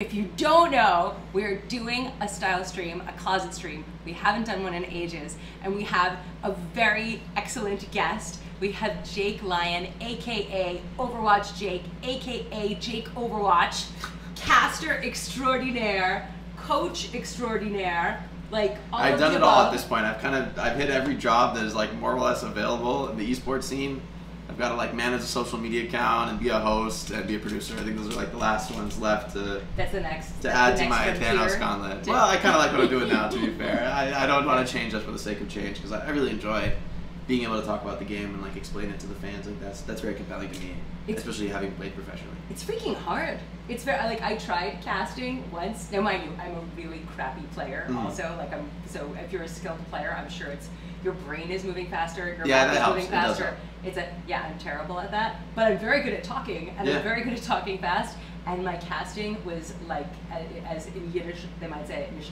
If you don't know, we're doing a style stream, a closet stream. We haven't done one in ages, and we have a very excellent guest. We have Jake Lyon, aka Overwatch Jake, aka Jakeoverwatch, caster extraordinaire, coach extraordinaire, like all I've of done the it all above. at this point. I've hit every job that is like more or less available in the esports scene. I've got to like manage a social media account and be a host and be a producer. I think those are like the last ones left to add to my Thanos gauntlet. Well, I kind of like what I'm doing now, to be fair. I don't want to change just for the sake of change, because I really enjoy being able to talk about the game and like explain it to the fans. Like that's very compelling to me, especially having played professionally. It's freaking hard. It's very like I tried casting once. Now mind you, I'm a really crappy player. Also, like so if you're a skilled player, I'm sure it's your brain is moving faster, your mouth is moving faster. I'm terrible at that, but I'm very good at talking, and I'm very good at talking fast. And my casting was like, as in Yiddish they might say, it was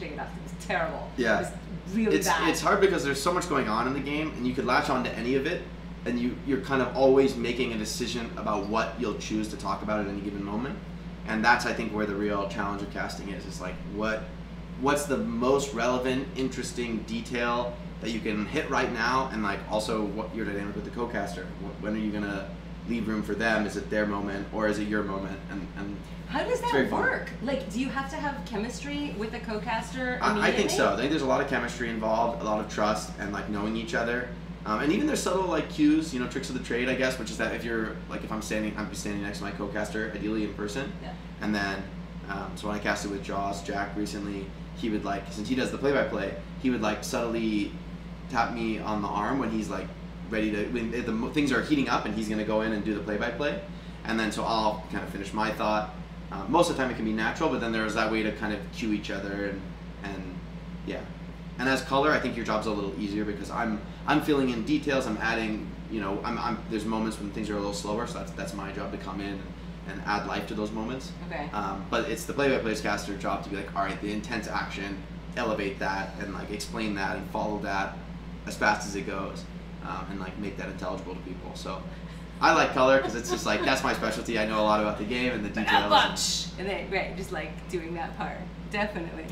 terrible. Yeah, it was really bad. It's hard because there's so much going on in the game, and you could latch on to any of it, and you're kind of always making a decision about what you'll choose to talk about at any given moment. And that's, I think, where the real challenge of casting is. It's like what's the most relevant, interesting detail that you can hit right now, and like also what your dynamic with the co-caster. When are you gonna leave room for them? Is it their moment or is it your moment? And how does that work? Like, do you have to have chemistry with a co-caster? I think so. I think there's a lot of chemistry involved, a lot of trust, and like knowing each other. And even there's subtle like cues, you know, tricks of the trade, I guess, which is that if you're like, if I'm standing next to my co-caster, ideally in person, and then so when I casted with Jack recently, he would like, since he does the play-by-play, he would like subtly tap me on the arm when he's like ready to, when the things are heating up and he's gonna go in and do the play-by-play, and then so I'll kind of finish my thought. Most of the time it can be natural, but then there's that way to kind of cue each other and yeah. And as color, I think your job's a little easier because I'm filling in details. I'm adding, you know, there's moments when things are a little slower, so that's my job to come in and add life to those moments. Okay. But it's the play-by-play's caster job to be like, all right, the intense action, elevate that and like explain that and follow that as fast as it goes, and like make that intelligible to people. So I like color because it's just like, that's my specialty. I know a lot about the game and the details. And then just like doing that part. Definitely.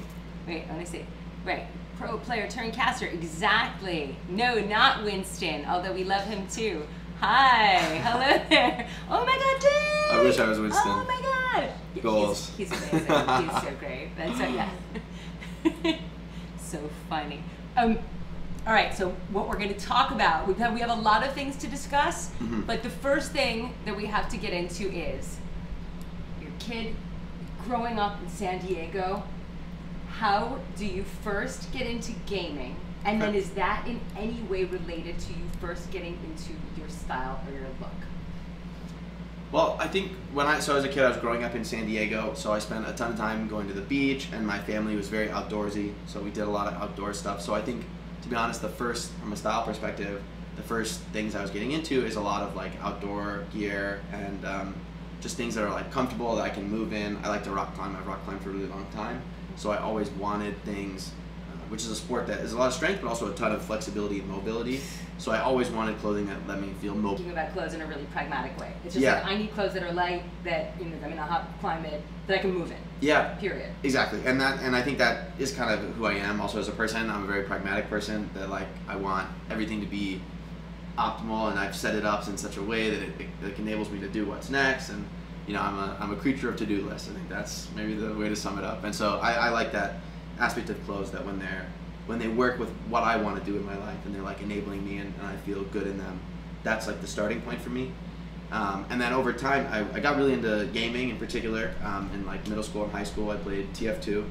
Wait, let me see. Right. Pro player turned caster. Exactly. No, not Winston, although we love him too. Hi. Hello there. Oh my god, Dave! I wish I was Winston. Oh my god. Goals. He's amazing. He's so great. That's so, yeah. So funny. All right, so what we're going to talk about, we have a lot of things to discuss, but the first thing that we have to get into is your kid growing up in San Diego. How do you first get into gaming, and then is that in any way related to you first getting into your style or your look? Well, I think so as a kid, I was growing up in San Diego, so I spent a ton of time going to the beach, and my family was very outdoorsy, so we did a lot of outdoor stuff. So I think, to be honest, from a style perspective, the first things I was getting into is a lot of like outdoor gear and just things that are like comfortable that I can move in. I like to rock climb. I've rock climbed for a really long time, so I always wanted things, which is a sport that is a lot of strength, but also a ton of flexibility and mobility. So I always wanted clothing that let me feel mobile. Thinking about clothes in a really pragmatic way. It's just like, I need clothes that are light, that, you know, I'm in a hot climate, that I can move in. Yeah. Period. Exactly. And I think that is kind of who I am also as a person. I'm a very pragmatic person that like, I want everything to be optimal, and I've set it up in such a way that it enables me to do what's next. And you know, I'm a creature of to-do lists. I think that's maybe the way to sum it up. And so I like that aspect of clothes, that when they work with what I want to do in my life and they're like enabling me and I feel good in them, that's like the starting point for me. And then over time, I got really into gaming in particular. In like middle school and high school, I played TF2,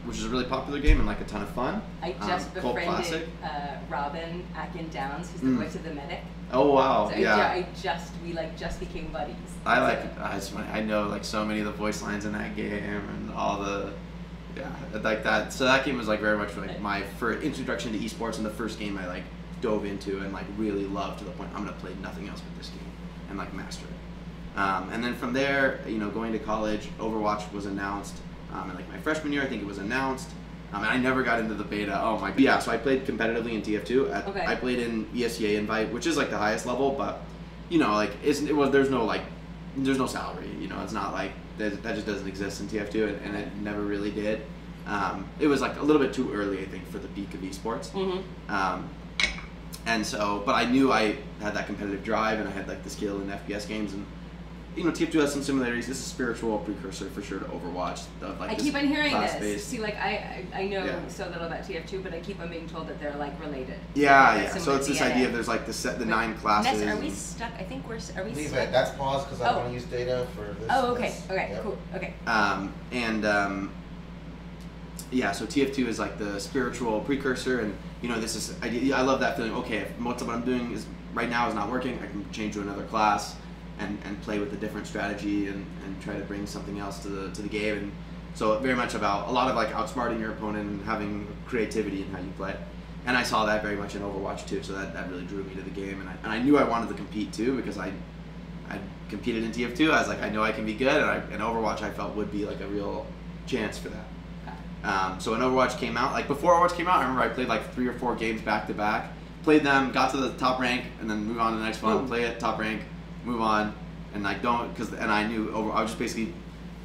which is a really popular game and like a ton of fun. I just befriended Robin Akin-Downs, who's the voice of the medic. Oh wow! So yeah. We just became buddies. It's funny. I know like so many of the voice lines in that game and all the like that. So that game was like very much like my first introduction to esports and the first game I like dove into and like really loved to the point I'm gonna play nothing else but this game and like master it. And then from there, you know, going to college, Overwatch was announced. And like my freshman year, I think it was announced. And I never got into the beta. Oh my god. Yeah, so I played competitively in TF2. I played in ESCA Invite, which is like the highest level, but you know, like there's no salary. You know, it's not like that just doesn't exist in TF2, and it never really did. It was like a little bit too early, I think, for the peak of esports. And so, but I knew I had that competitive drive, and I had like the skill in FPS games, and you know, TF2 has some similarities. This is a spiritual precursor for sure to Overwatch. I keep on hearing this. See, like I know so little about TF2, but I keep on being told that they're like related. Yeah. So it's this idea of there's like the 9 classes. Are we stuck? I think we're. Are we Leave stuck? it. That's paused because I want to use data for this. Oh, okay. Okay. Cool. Okay. Yeah, so TF2 is like the spiritual precursor, and you know, this is I love that feeling. Okay, if most of what I'm doing is right now is not working, I can change to another class and play with a different strategy and try to bring something else to the game. And so very much about a lot of like outsmarting your opponent and having creativity in how you play. And I saw that very much in Overwatch too, so that really drew me to the game. And I knew I wanted to compete too, because I competed in TF2. I was like, I know I can be good, and Overwatch I felt would be like a real chance for that. So when Overwatch came out, like before Overwatch came out, I remember I played like 3 or 4 games back to back, played them, got to the top rank, and then move on to the next one, play it, top rank, move on, and like and I knew I was just basically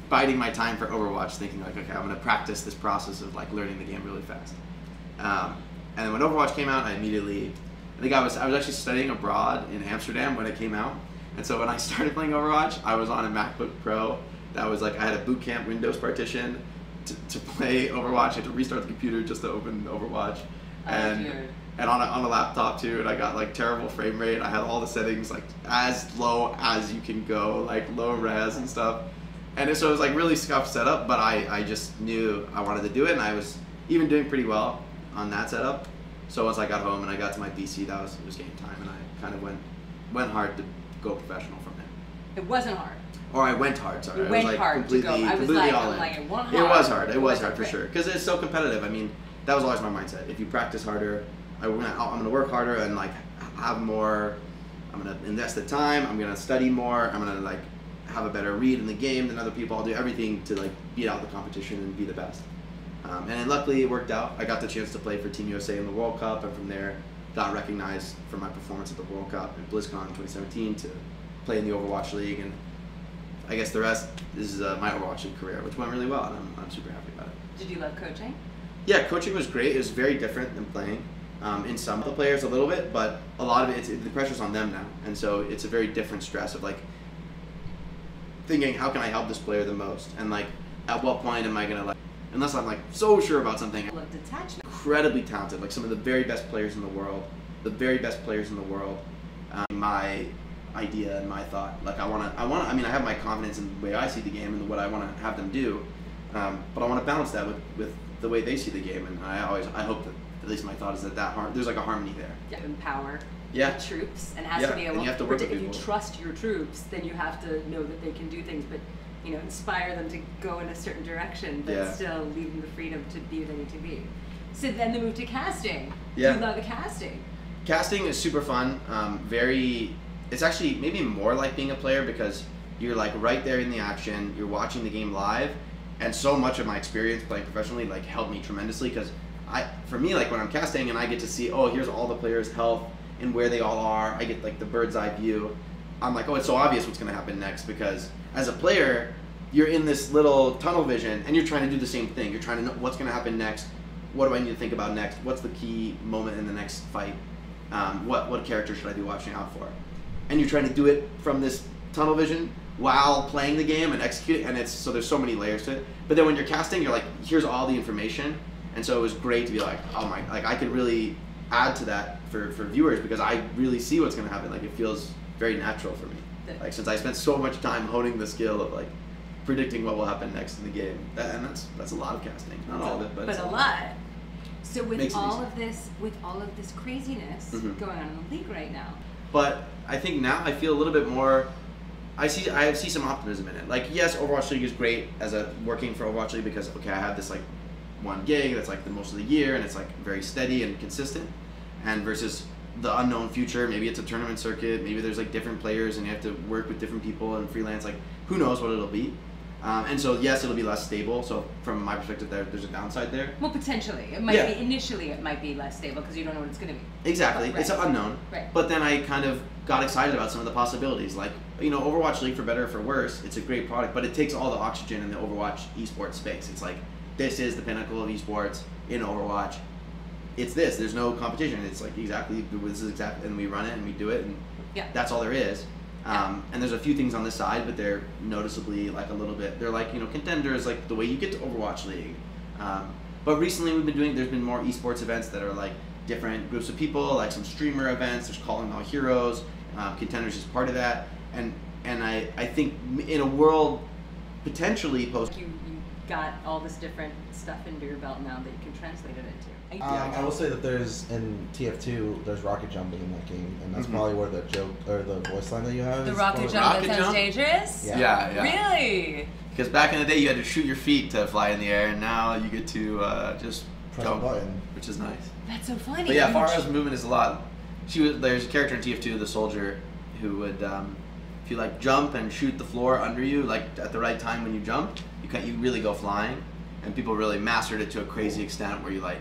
biding my time for Overwatch, thinking like, okay, I'm gonna practice this process of like learning the game really fast. And then when Overwatch came out, I think I was actually studying abroad in Amsterdam when it came out, and so when I started playing Overwatch, I was on a MacBook Pro that was like, I had a boot camp Windows partition to play Overwatch. I had to restart the computer just to open Overwatch, and on a laptop too, and I got like terrible frame rate. I had all the settings like as low as you can go, like low res and stuff, and so it was like really scuffed setup, but I just knew I wanted to do it, and I was even doing pretty well on that setup. So once I got home and I got to my PC, it was game time, and I kind of went hard to go professional from there. It wasn't hard. Or I went hard, sorry. You went like hard to go. I was like, it went hard. It was hard for sure, because it's so competitive. I mean, that was always my mindset. If you practice harder, I'm gonna work harder and like have more. I'm gonna invest the time. I'm gonna study more. I'm gonna like have a better read in the game than other people. I'll do everything to like beat out the competition and be the best. And then luckily it worked out. I got the chance to play for Team USA in the World Cup, and from there got recognized for my performance at the World Cup in BlizzCon 2017 to play in the Overwatch League, and I guess the rest is my Overwatch League career, which went really well, and I'm super happy about it. Did you love coaching? Yeah, coaching was great. It was very different than playing. In some of the players a little bit, but a lot of the pressure's on them now, and so it's a very different stress of like thinking, how can I help this player the most, and like at what point am I gonna like, unless I'm like so sure about something. Incredibly talented, like some of the very best players in the world, my idea and my thought, like I have my confidence in the way I see the game and what I want to have them do, but I want to balance that with the way they see the game, and I hope that at least my thought is that there's like a harmony there. Yeah, empower the troops, and has to be able. And you have to work with if people. you trust your troops, then you have to know that they can do things, but you know, inspire them to go in a certain direction, but still leave them the freedom to be who they need to be. So then they move to casting. Yeah. Do you love the casting? Casting is super fun. It's actually maybe more like being a player, because you're like right there in the action. You're watching the game live, and so much of my experience playing professionally like helped me tremendously, because for me, like when I'm casting and I get to see, oh, here's all the players' health and where they all are, I get like the bird's eye view. I'm like, oh, it's so obvious what's going to happen next, because as a player, you're in this little tunnel vision and you're trying to do the same thing. You're trying to know what's going to happen next. What do I need to think about next? What's the key moment in the next fight? What character should I be watching out for? And you're trying to do it from this tunnel vision while playing the game and executing, and so there's so many layers to it. But then when you're casting, you're like, here's all the information. And so it was great to be like, oh my, like I could really add to that for viewers, because I really see what's going to happen. Like it feels very natural for me. Like since I spent so much time honing the skill of like predicting what will happen next in the game, and that's a lot of casting. Not all of it, but a lot. So with all of this craziness Mm-hmm. going on in the league right now. But I think now I feel a little bit more. I see some optimism in it. Like yes, Overwatch League is great as working for Overwatch League, because okay, I have this like one gig that's like the most of the year, and it's like very steady and consistent. And versus the unknown future, maybe it's a tournament circuit, maybe there's like different players and you have to work with different people and freelance. Like who knows what it'll be. And so yes, it'll be less stable. So from my perspective, there's a downside there. Well, potentially, it might be initially it might be less stable because you don't know what it's going to be. Exactly, it's unknown. Right. But then I kind of got excited about some of the possibilities. Like, you know, Overwatch League, for better or for worse, it's a great product, but it takes all the oxygen in the Overwatch esports space. It's like, this is the pinnacle of esports in Overwatch. It's this. There's no competition. It's like this is exactly, and we run it and we do it, and that's all there is. And there's a few things on the side, but they're noticeably like a little bit. They're like, you know, contenders, like the way you get to Overwatch League. But recently there's been more esports events that are like different groups of people, like some streamer events. There's Calling All Heroes. Contenders is part of that, and I think in a world potentially post. You got all this different stuff under your belt now that you can translate it into. I will say that there's in TF2 there's rocket jumping in that game, and that's probably where the joke or the voice line that you have. The is rocket jump that sounds dangerous. Yeah. Really? Because back in the day you had to shoot your feet to fly in the air, and now you get to just press jump, a button, which is nice. That's so funny. But yeah, Pharah's movement is a lot. There's a character in TF2, the soldier, who would if you like jump and shoot the floor under you, like at the right time when you jump, you really go flying, and people really mastered it to a crazy extent where you like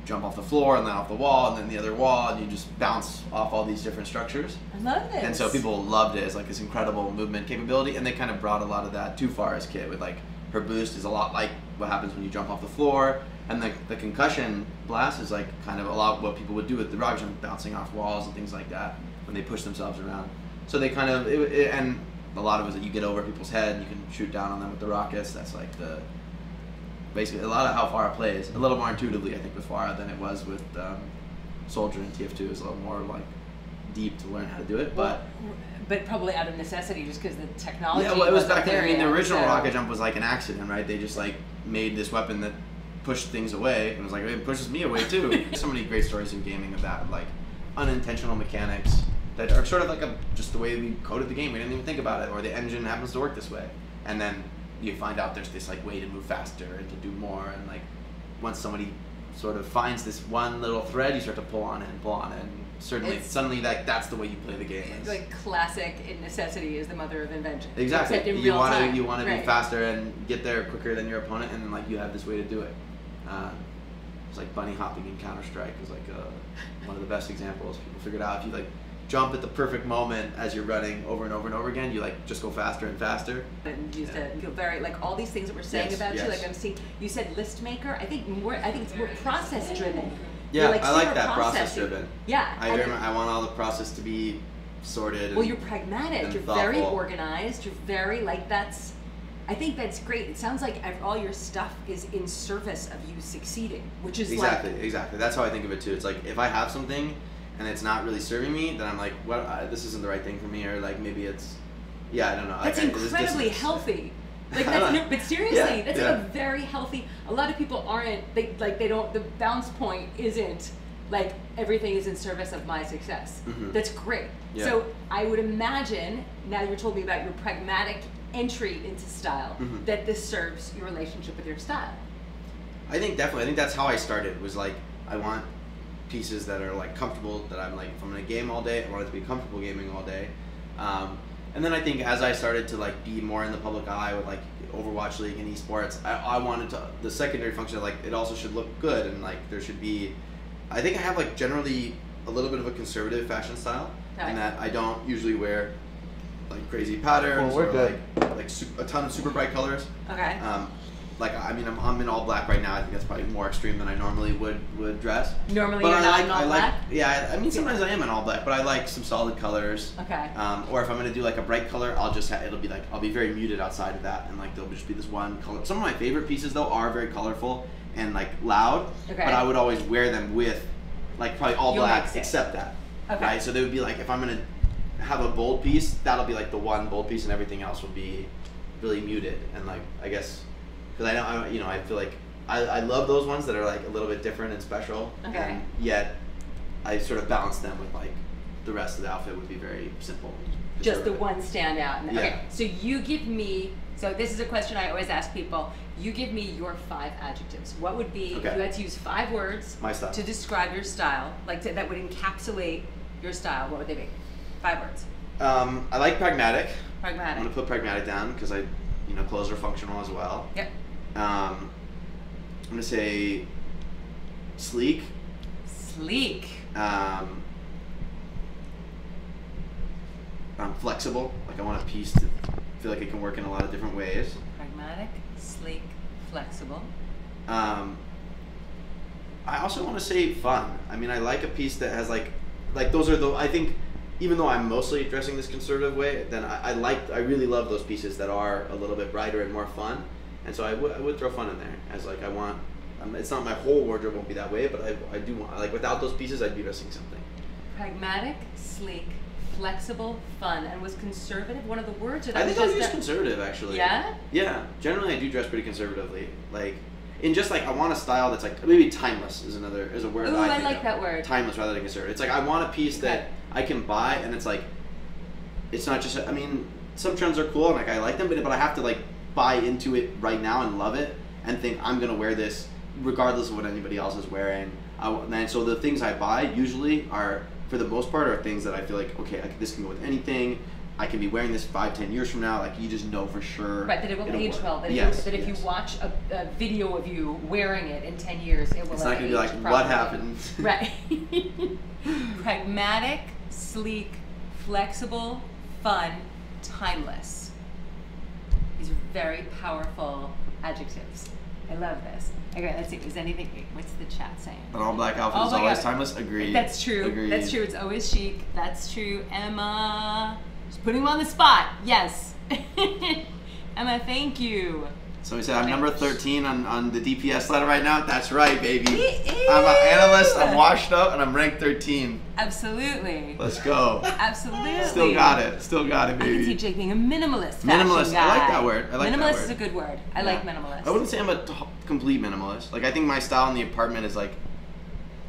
jump off the floor and then off the wall and then the other wall, and you just bounce off all these different structures. I love this. And so people loved it as like this incredible movement capability, and they kind of brought a lot of that to Pharah's kit with like her boost is a lot like what happens when you jump off the floor, and the concussion blast is like kind of a lot what people would do with the rocket jump, bouncing off walls and things like that when they push themselves around. So they kind of and a lot of it is that you get over people's head and you can shoot down on them with the rockets. That's like basically a lot of how Pharah plays, a little more intuitively I think with Pharah than it was with Soldier and TF2. Is a little more like deep to learn how to do it, but probably out of necessity just because the technology. Yeah, well, it was back then. I mean, the original so. rocket jump was like an accident, right? They just like made this weapon that pushed things away, and it was like it pushes me away too. So many great stories in gaming about like unintentional mechanics that are sort of like just the way we coded the game. We didn't even think about it, or the engine happens to work this way, and then you find out there's this like way to move faster and to do more, and like once somebody sort of finds this one little thread, you start to pull on it, and suddenly that's the way you play the game. It's like classic necessity is the mother of invention. Exactly. Except in You real want time. to be faster and get there quicker than your opponent, and then like you have this way to do it. It's like bunny hopping in Counter-Strike is like one of the best examples. People figured out if you like jump at the perfect moment as you're running over and over and over again, you like just go faster and faster. And you said feel very like all these things that we're saying about you. Like I'm seeing you said list maker. I think it's more process driven. Yeah, like I like that processing. process driven. Yeah, I want all the process to be sorted. Well, you're pragmatic. You're thoughtful. Very organized. You're very like that's. I think that's great. It sounds like all your stuff is in service of you succeeding, which is exactly. That's how I think of it too. It's like if I have something and it's not really serving me, then I'm like, what? This isn't the right thing for me, or like maybe it's, I don't know. That's incredibly healthy. Like that's, but seriously, that's like a very healthy. A lot of people aren't. They don't. The bounce point isn't like everything is in service of my success. Mm-hmm. That's great. Yeah. So I would imagine now you told me about your pragmatic entry into style, that this serves your relationship with your style. I think definitely. I think that's how I started. Was like I want pieces that are like comfortable. That I'm like if I'm gonna game all day, I want it to be comfortable gaming all day. And then I think as I started to like be more in the public eye with like Overwatch League and esports, I wanted to the secondary function of like it also should look good, and like there should be. I think I have like generally a little bit of a conservative fashion style, in that I don't usually wear like crazy patterns or like a ton of super bright colors. Okay. Like I mean I'm in all black right now. I think that's probably more extreme than I normally would dress. Normally but you're not in all black? I mean sometimes I am in all black, but I like some solid colors. Okay. Or if I'm gonna do like a bright color, I'll just it'll be like I'll be very muted outside of that, and like there'll just be this one color. Some of my favorite pieces though are very colorful and like loud. Okay. But I would always wear them with like probably all black except that. Okay. Right. So they would be like if I'm gonna have a bold piece, that'll be like the one bold piece, and everything else will be really muted. And like I guess. Because I feel like I love those ones that are like a little bit different and special, and yet I sort of balance them with like the rest of the outfit would be very simple. Just the one standout. Okay, so you give me. So this is a question I always ask people. You give me your 5 adjectives. What would be if you had to use 5 words to describe your style, like that would encapsulate your style? What would they be? 5 words. I like pragmatic. Pragmatic. I'm gonna put pragmatic down because you know, clothes are functional as well. Yep. I'm gonna say sleek. Sleek. Flexible. Like I want a piece to feel like it can work in a lot of different ways. Pragmatic, sleek, flexible. I also want to say fun. I mean, I like a piece that has like those are the, I think, even though I'm mostly dressing this conservative way, then I really love those pieces that are a little bit brighter and more fun. And so I would throw fun in there as like I want. It's not my whole wardrobe won't be that way, but I do want, like without those pieces, I'd be dressing something. Pragmatic, sleek, flexible, fun, and was conservative one of the words? I think I'll use conservative actually. Yeah? Yeah. Generally, I do dress pretty conservatively. Like, in just like, I want a style that's like, maybe timeless is a word. Ooh, I like that word. Timeless rather than conservative. It's like, I want a piece that I can buy and it's like, it's not just, I mean, some trends are cool and like I like them, but I have to like buy into it right now and love it and think I'm gonna wear this regardless of what anybody else is wearing. And so the things I buy usually are, for the most part, are things that I feel like, okay, this can go with anything. I can be wearing this 5-10 years from now. Like, you just know for sure. Right, that it will age well. That if you watch a video of you wearing it in 10 years, it will. It's not gonna be like, properly. what happened? Right. Pragmatic, sleek, flexible, fun, timeless. These are very powerful adjectives. I love this. Okay, let's see. Is anything? What's the chat saying? An all black outfit is always timeless. Agreed. That's true. Agreed. That's true. It's always chic. That's true. Emma, just putting him on the spot. Yes. Emma, thank you. So we said I'm number 13 on the DPS ladder right now. That's right, baby. He I'm an analyst. I'm washed up, and I'm ranked 13. Absolutely. Let's go. Absolutely. Still got it. Still got it, baby. I can see Jake being a minimalist. Minimalist. Guy. I like that word. Minimalist is a good word. I like minimalist. I wouldn't say I'm a complete minimalist. Like, I think my style in the apartment is like,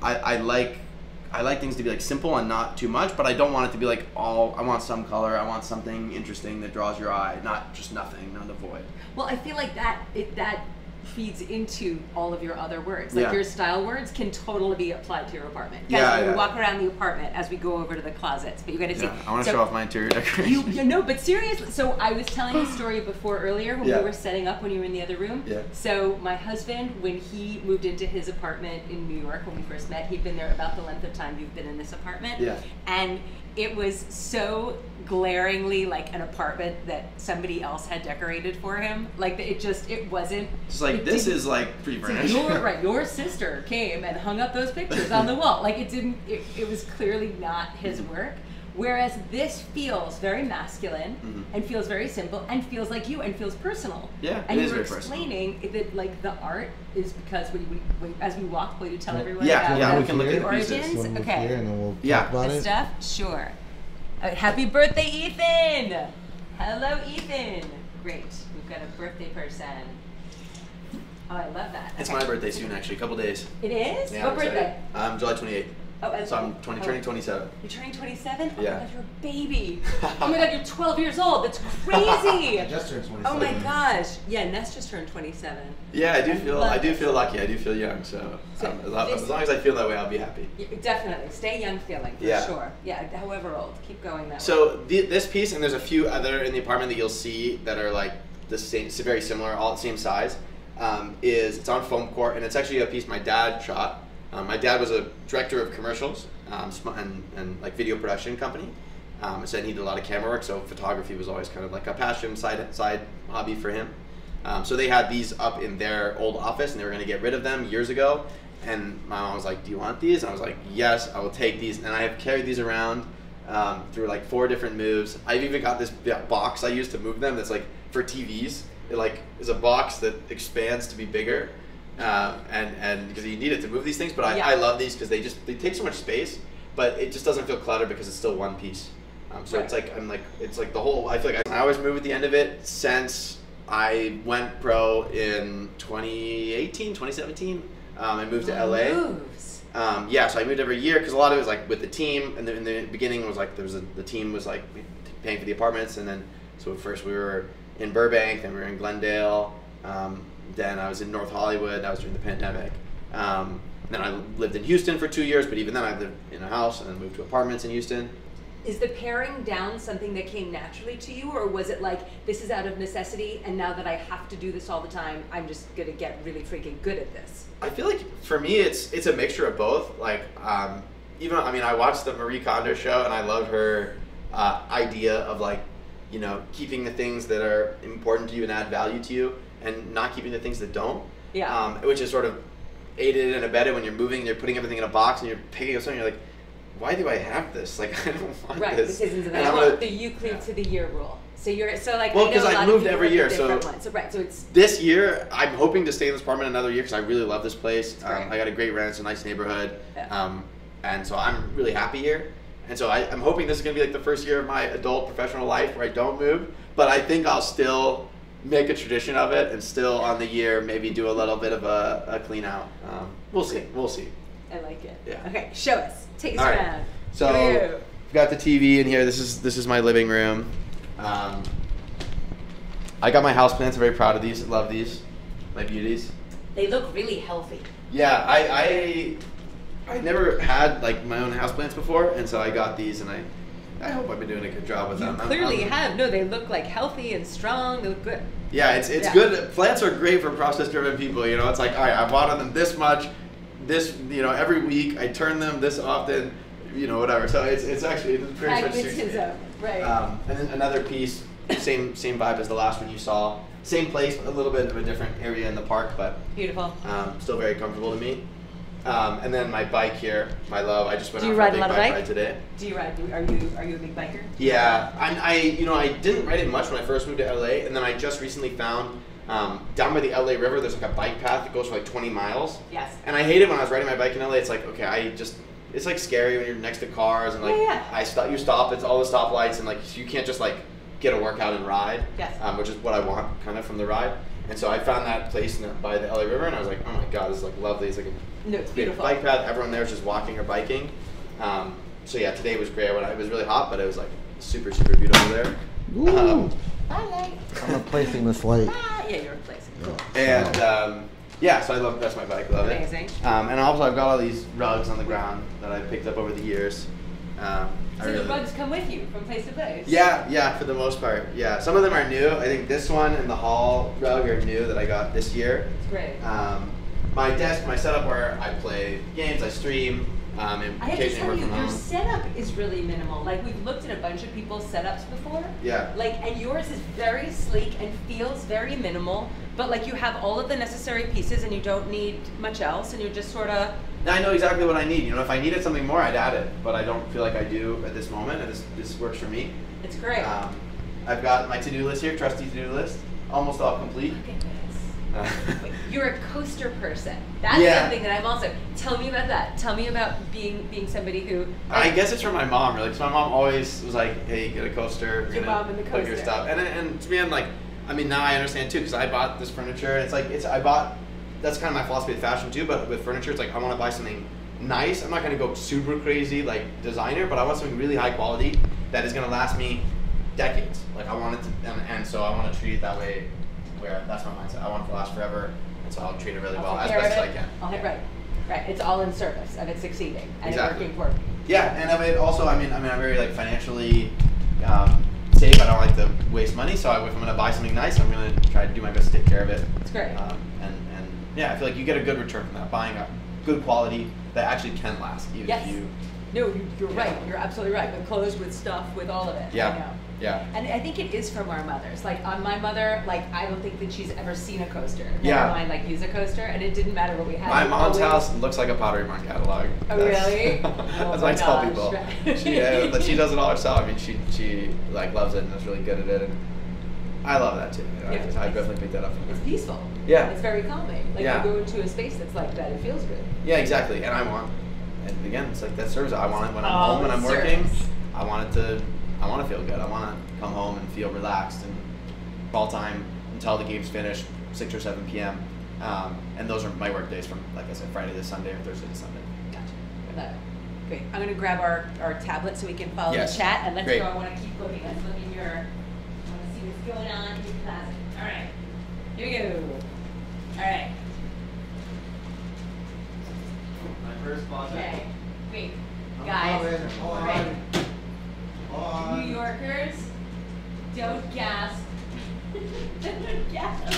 I like things to be like simple and not too much, but I don't want it to be like I want some color. I want something interesting that draws your eye, not just nothing, not the void. Well, I feel like that feeds into all of your other words. Like your style words can totally be applied to your apartment. Guys, we walk around the apartment as we go over to the closets, but you got to see. I want to show off my interior decoration. No, but seriously, so I was telling the story before earlier when we were setting up when you were in the other room. Yeah. So my husband, when he moved into his apartment in New York when we first met, he'd been there about the length of time you've been in this apartment. Yeah. And it was so glaringly like an apartment that somebody else had decorated for him. Like it wasn't. Just like this is like pre-furnished. So your sister came and hung up those pictures on the wall. Like it was clearly not his work. Whereas this feels very masculine and feels very simple and feels like you and feels personal. Yeah, and it is you were very explaining that like the art is because we as we walk, will you tell everyone we about can look at the origins? Okay. Here and then we'll talk about the it. stuff? Sure. Happy birthday, Ethan! Hello, Ethan. Great. We've got a birthday person. Oh, I love that. It's my birthday soon, actually. A couple days. It is? Yeah, what birthday? July 28th. Oh, so I'm turning 27. You're turning 27? Oh yeah. my God, you're a baby. Oh my God, you're 12 years old. That's crazy. I just turned 27. Oh my gosh. Yeah, Ness just turned 27. Yeah, I do feel lucky. I do feel young. So as long as I feel that way, I'll be happy. Definitely. Stay young feeling, for sure. Yeah, however old. Keep going that way. So this piece, and there's a few other in the apartment that you'll see that are like the same, very similar, all the same size, it's on foam core, and it's actually a piece my dad shot. My dad was a director of commercials and like video production company. So he did a lot of camera work, so photography was always kind of like a passion side hobby for him. So they had these up in their old office, and they were going to get rid of them years ago. And my mom was like, "Do you want these?" And I was like, "Yes, I will take these." And I have carried these around through like 4 different moves. I've even got this box I use to move them. That's like for TVs. It like is a box that expands to be bigger. And because you need it to move these things, but I love these because they take so much space, but it just doesn't feel cluttered because it's still one piece. So it's like it's like the whole. I feel like I always move at the end of it since I went pro in 2017. I moved to LA. Moves. So I moved every year because a lot of it was like with the team, and in the beginning it was like the team was like paying for the apartments, and then so at first we were in Burbank, then we were in Glendale. Then I was in North Hollywood. That was during the pandemic. Then I lived in Houston for 2 years, but even then I lived in a house and then moved to apartments in Houston. is the paring down something that came naturally to you, or was it like, this is out of necessity, and now that I have to do this all the time, I'm just gonna get really freaking good at this? I feel like for me, it's a mixture of both. Like, even, I mean, I watched the Marie Kondo show, and I love her idea of like, you know, keeping the things that are important to you and add value to you, and not keeping the things that don't. Yeah. Which is sort of aided and abetted when you're moving and you're putting everything in a box and you're picking up something, you're like, why do I have this? Like, I don't want right, this. This isn't the Euclid to the year rule. So you're, so like, well, I know because I've moved every year, so right, so it's this year I'm hoping to stay in this apartment another year because I really love this place. I got a great rent, it's a nice neighborhood, yeah. And so I'm really happy here. And so I'm hoping this is gonna be like the first year of my adult professional life where I don't move. But I think I'll still make a tradition of it, and still on the year maybe do a little bit of a clean out. We'll see. We'll see. I like it. Yeah. Okay, show us. Take us All right. around. So we've got the TV in here. This is my living room. I got my houseplants. I'm very proud of these. Love these. My beauties. They look really healthy. Yeah, I never had like my own houseplants before, and so I got these, and I hope I've been doing a good job with them. You clearly have. No, they look like healthy and strong. They look good. Yeah, it's good. Plants are great for process-driven people. You know, it's like, all right, I water them this much, every week. I turn them this often, whatever. So it's actually pretty pragmatism, right? And then another piece, same vibe as the last one you saw. Same place, a little bit of a different area in the park, but beautiful. Still very comfortable to me. And then my bike here, my love. I just went out for a big bike ride today. Do you ride? Are you a big biker? Yeah, I didn't ride it much when I first moved to LA, and then I just recently found down by the LA River, there's like a bike path that goes for like 20 miles. Yes. And I hate it when I was riding my bike in LA. It's like, okay, it's like scary when you're next to cars and like you stop, it's all the stoplights, and like you can't just like get a workout and ride. Yes. Which is what I want kind of from the ride. And so I found that place by the LA River, and I was like, oh my god, this is like lovely. It's like it's beautiful. Bike path. Everyone there is just walking or biking. So yeah, today was great. It was really hot, but it was like super, super beautiful there. Ooh. Light. I'm replacing this light. Yeah, you're replacing. Cool. And so that's my bike. Love it. Amazing. And also I've got all these rugs on the ground that I've picked up over the years. So the rugs come with you from place to place? Yeah, for the most part. Yeah, some of them are new. I think this one and the hall rug are new that I got this year. It's great. My desk, my setup where I play games, I stream, and I have to occasionally tell work you, from your home. setup is really minimal. Like, we've looked at a bunch of people's setups before. Yeah. Like, and yours is very sleek and feels very minimal, but like you have all of the necessary pieces and you don't need much else, and you're just sort of... I know exactly what I need. If I needed something more, I'd add it, but I don't feel like I do at this moment, and this works for me. It's great. I've got my to-do list here, trusty to-do list, almost all complete. Look at this. Wait, you're a coaster person. That's something that I'm also... Tell me about that. Tell me about being somebody who... I guess it's from my mom, really, because my mom always was like, hey, get a coaster. Your mom and the coaster. Put your stuff. And to me, I'm like, now I understand too, because I bought this furniture, and I bought... That's kind of my philosophy of fashion too, but with furniture, it's like I want to buy something nice. I'm not going to go super crazy like designer, but I want something really high quality that is going to last me decades. Like I want it to, and so I want to treat it that way, where that's my mindset. I want it to last forever, and so I'll treat it really well as best as I can. Right. It's all in service of it succeeding and exactly. It working. Yeah, and of it also, I'm very like financially safe. I don't like to waste money, so if I'm going to buy something nice, I'm going to try to do my best to take care of it. It's great. Yeah, I feel like you get a good return from that, buying a good quality that actually can last, even if you... No, you're right. You're absolutely right. With clothes, with stuff, with all of it. Yeah. I know. Yeah. And I think it is from our mothers. Like, my mother, like, I don't think that she's ever seen a coaster. Yeah. Never mind, like, use a coaster, and it didn't matter what we had. My mom's house looks like a Pottery Barn catalog. Oh, really? That's what I tell people. But she does it all herself. I mean, she like loves it and is really good at it. And I love that too. I definitely picked that up from her. It's peaceful. Yeah. It's very calming. Like, you go into a space that's like that, it feels good. Yeah, exactly. And again, it's like that serves. I want it when I'm home and I'm working. I want to feel good. I want to come home and feel relaxed and all time until the game's finished, 6 or 7 p.m. And those are my work days from, like I said, Friday to Sunday or Thursday to Sunday. Gotcha. Great. I'm going to grab our tablet so we can follow the chat, and let's go. I want to keep looking. Let's look in your... What's going on in your class? All right, here we go. All right. My first closet. Okay, wait, guys. All right. Don't gasp. Don't gasp.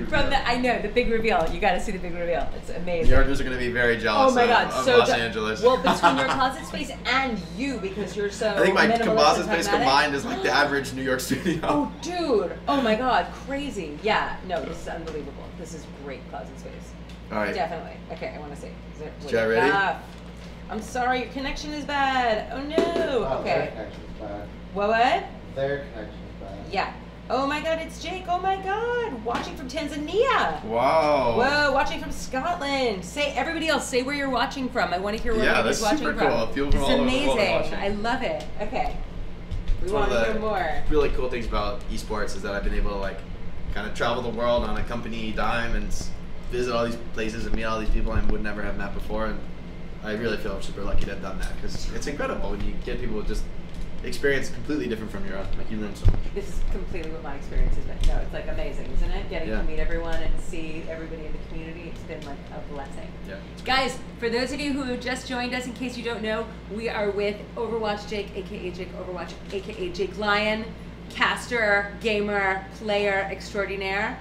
From the, I know, the big reveal. You got to see the big reveal. It's amazing. New Yorkers are going to be very jealous oh my God, of so Los Angeles. Well, between your closet space and you, because you're so I think my closet space pragmatic. combined is like the average New York studio. Oh, dude. Oh my God, crazy. Yeah, no, this is unbelievable. This is great closet space. All right. Definitely. Okay, I want to see. Is that ready? I'm sorry, your connection is bad. Oh no. Oh, Okay. their connection is bad. What? Their connection is bad. Yeah. Oh my God, it's Jake. Oh my God, watching from Tanzania. Wow. Whoa, watching from Scotland. Say, everybody else, say where you're watching from. I want to hear where everybody's watching from. Yeah, that's super cool. People from It's all over the world are amazing. watching. I love it. Okay. We It's one want of to the hear more. really cool things about esports is that I've been able to like kind of travel the world on a company dime and visit all these places and meet all these people I would never have met before, and I really feel super lucky to have done that because it's incredible when you get people with just experience completely different from your own. Like you learn so much. This is completely what my experience has been. No, it's like amazing, isn't it? Getting to meet everyone and see everybody in the community. It's been like a blessing. Yeah. Guys, for those of you who have just joined us, in case you don't know, we are with Overwatch Jake, aka Jake Overwatch, aka Jake Lyon, caster, gamer, player extraordinaire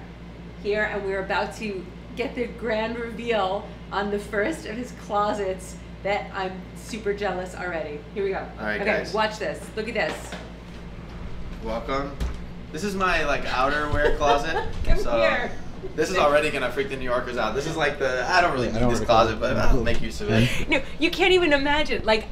here, and we're about to get the grand reveal on the first of his closets that I'm super jealous already. Here we go. All right, okay, guys. watch this. Look at this. Welcome. This is my like outerwear closet. Come so here. This is already gonna freak the New Yorkers out. This is like the I don't really need this closet, but I'll make use of it. No, you can't even imagine. Like,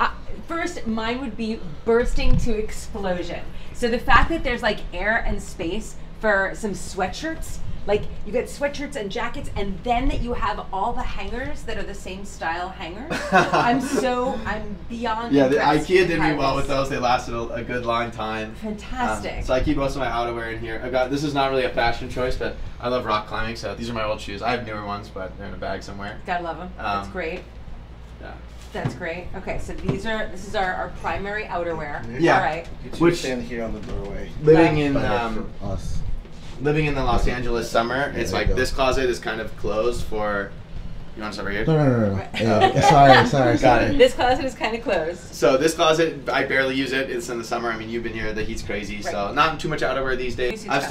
first, mine would be bursting to explosion. So the fact that there's like air and space for some sweatshirts, like you get sweatshirts and jackets, and then that you have all the hangers that are the same style hangers. I'm beyond. Yeah, the impressed IKEA did how me well this- with those. They lasted a good long time. Fantastic. So I keep most of my outerwear in here. I've got, this is not really a fashion choice, but I love rock climbing, so these are my old shoes. I have newer ones, but they're in a bag somewhere. Gotta love them. That's great. Yeah. That's great. Okay, so this is our primary outerwear. Yeah. All right. You two stand here on the doorway. Living in Us. living in the Los Angeles summer, it's there like you go. this closet is kind of closed for. You want to start right here? No. Sorry. Got it. This closet is kind of closed. So this closet, I barely use it. It's in the summer. I mean, you've been here. The heat's crazy, so not too much outerwear these days. I've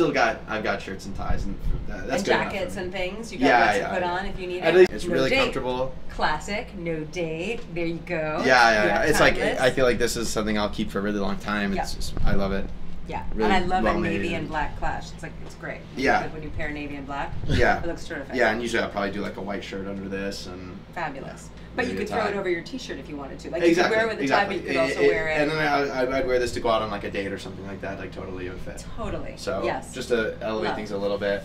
got shirts and ties and that's and good enough jackets for me. and things. You got lots to put on if you need At it. least it's No really date. comfortable. Classic, no date. There you go. Yeah. It's like timeless. I feel like this is something I'll keep for a really long time. It's just, I love it. Yeah, really and I love a well navy made and black clash. It's great. Yeah. Like when you pair navy and black. Yeah. It looks terrific. Yeah, and usually I'll probably do like a white shirt under this and. Fabulous. But you maybe could a throw tie. it over your t-shirt if you wanted to. Like Exactly. you could wear it with a tie, but you could also wear it. And then I'd wear this to go out on like a date or something like that. Like totally it would fit. Totally. So yes. just to elevate Love. things a little bit.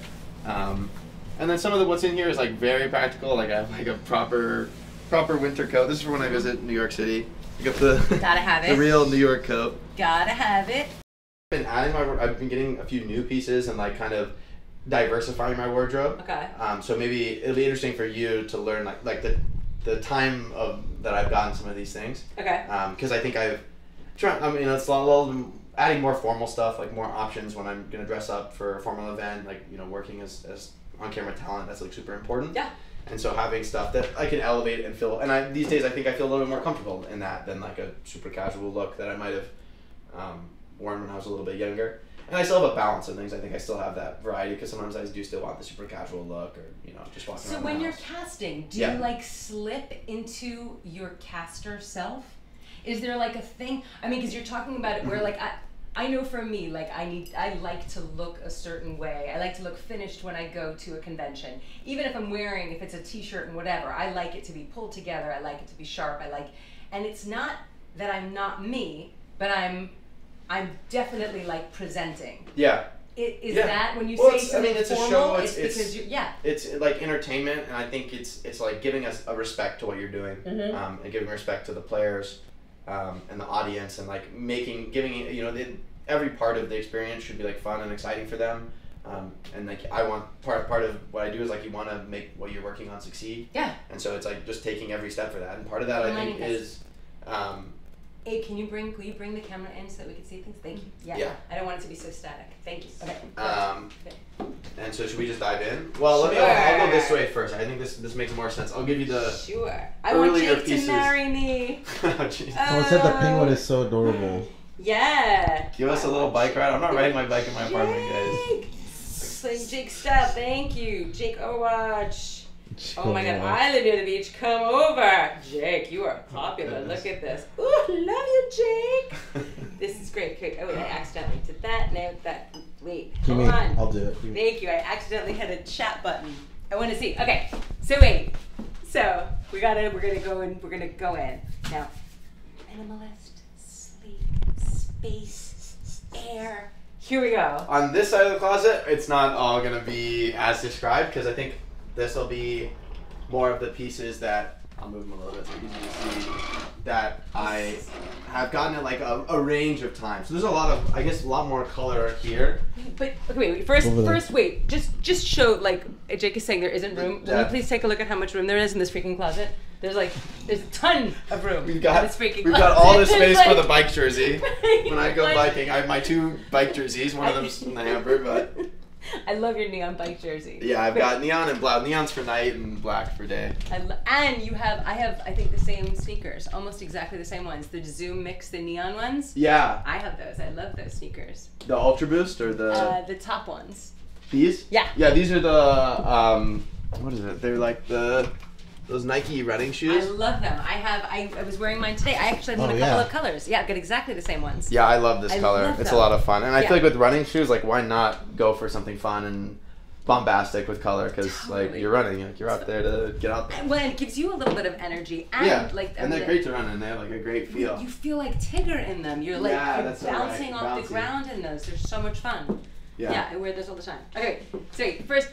And then some of what's in here is like very practical. Like I have like a proper winter coat. This is for when I visit New York City. I got the Gotta have it. the real New York coat. Gotta have it. I've been getting a few new pieces and like kind of diversifying my wardrobe. Okay. So maybe it'll be interesting for you to learn like the time of that I've gotten some of these things. Okay. Because I think I've tried. I mean, it's a little adding more formal stuff, like more options when I'm gonna dress up for a formal event, like working as on camera talent. That's like super important. Yeah. And so having stuff that I can elevate and feel, and these days I think I feel a little bit more comfortable in that than like a super casual look that I might have worn when I was a little bit younger. And I still have a balance of things. I think I still have that variety because sometimes I do still want the super casual look or just walking around. So when the you're house. casting, do Yeah. you like slip into your caster self? Is there like a thing? I mean, because you're talking about it where like I know for me, like I like to look a certain way. I like to look finished when I go to a convention. Even if if it's a t-shirt and whatever, I like it to be pulled together. I like it to be sharp. And it's not that I'm not me, but I'm definitely like presenting. Yeah. Is that when you Well, say it's- something it's a formal, show, it's because It's like entertainment, and I think it's like giving us a respect to what you're doing, Mm-hmm. and giving respect to the players, and the audience, and like giving every part of the experience should be like fun and exciting for them, and like I want part of what I do is like you want to make what you're working on succeed. Yeah. And so it's like just taking every step for that, and part of that I think is. Hey, will you bring the camera in so that we can see things? Thank you. Yeah. I don't want it to be so static. Thank you. Okay. And so should we just dive in? Well, I'll go this way first. I think this makes more sense. I'll give you the Sure. I want earlier Jake pieces. to marry me. Oh, jeez. Someone said the penguin is so adorable. Yeah. Give us a little bike ride. I'm not riding my bike in my apartment, guys. Same Jake style. Thank you, Jake Overwatch. Oh my God, I live near the beach. Come over, Jake. You are popular. Look at this. Ooh, love you, Jake. This is great. Okay. Oh, I accidentally did that. Now that. Wait, hold on. I'll do it. Thank you. I accidentally hit a chat button. I want to see. Okay. So wait. So we're gonna go in. We're gonna go in now. Minimalist, sleep, space, air. Here we go. On this side of the closet, it's not all gonna be as described because I think this will be more of the pieces that I'll move them a little bit so you can see that I have gotten at like a range of times. So there's a lot of, I guess, a lot more color here. But okay, wait. First, wait. Just show like Jake is saying there isn't room. Yeah. Will you please take a look at how much room there is in this freaking closet? There's a ton of room. We've got in this freaking we've closet. got all this space Like, for the bike jersey. When I go like- biking, I have my 2 bike jerseys. One of them's in the hamper, but I love your neon bike jersey. yeah, I've got neon and black. Neon's for night and black for day. And I have I think the same sneakers, almost exactly the same ones. The Zoom Mix, the neon ones. Yeah. I have those. I love those sneakers. The Ultra Boost or The top ones. these? Yeah. Yeah, these are the what is it? They're like those Nike running I shoes. love them. I was wearing mine today. I actually have them in a couple of colors. Yeah, I've got exactly the same ones. Yeah, I love this color. love It's them. a lot of fun. And I Yeah. feel like with running shoes, like why not go for something fun and bombastic with color? Because like Totally. you're running, like you're out there to get out there. Well, and it gives you a little bit of energy. And Yeah, like and they're great to run in. They have like a great feel. You feel like Tigger in them. You're like Yeah, you're that's so right. bouncing off the Bouncy. ground in those. They're so much fun. Yeah. I wear those all the time. Okay, so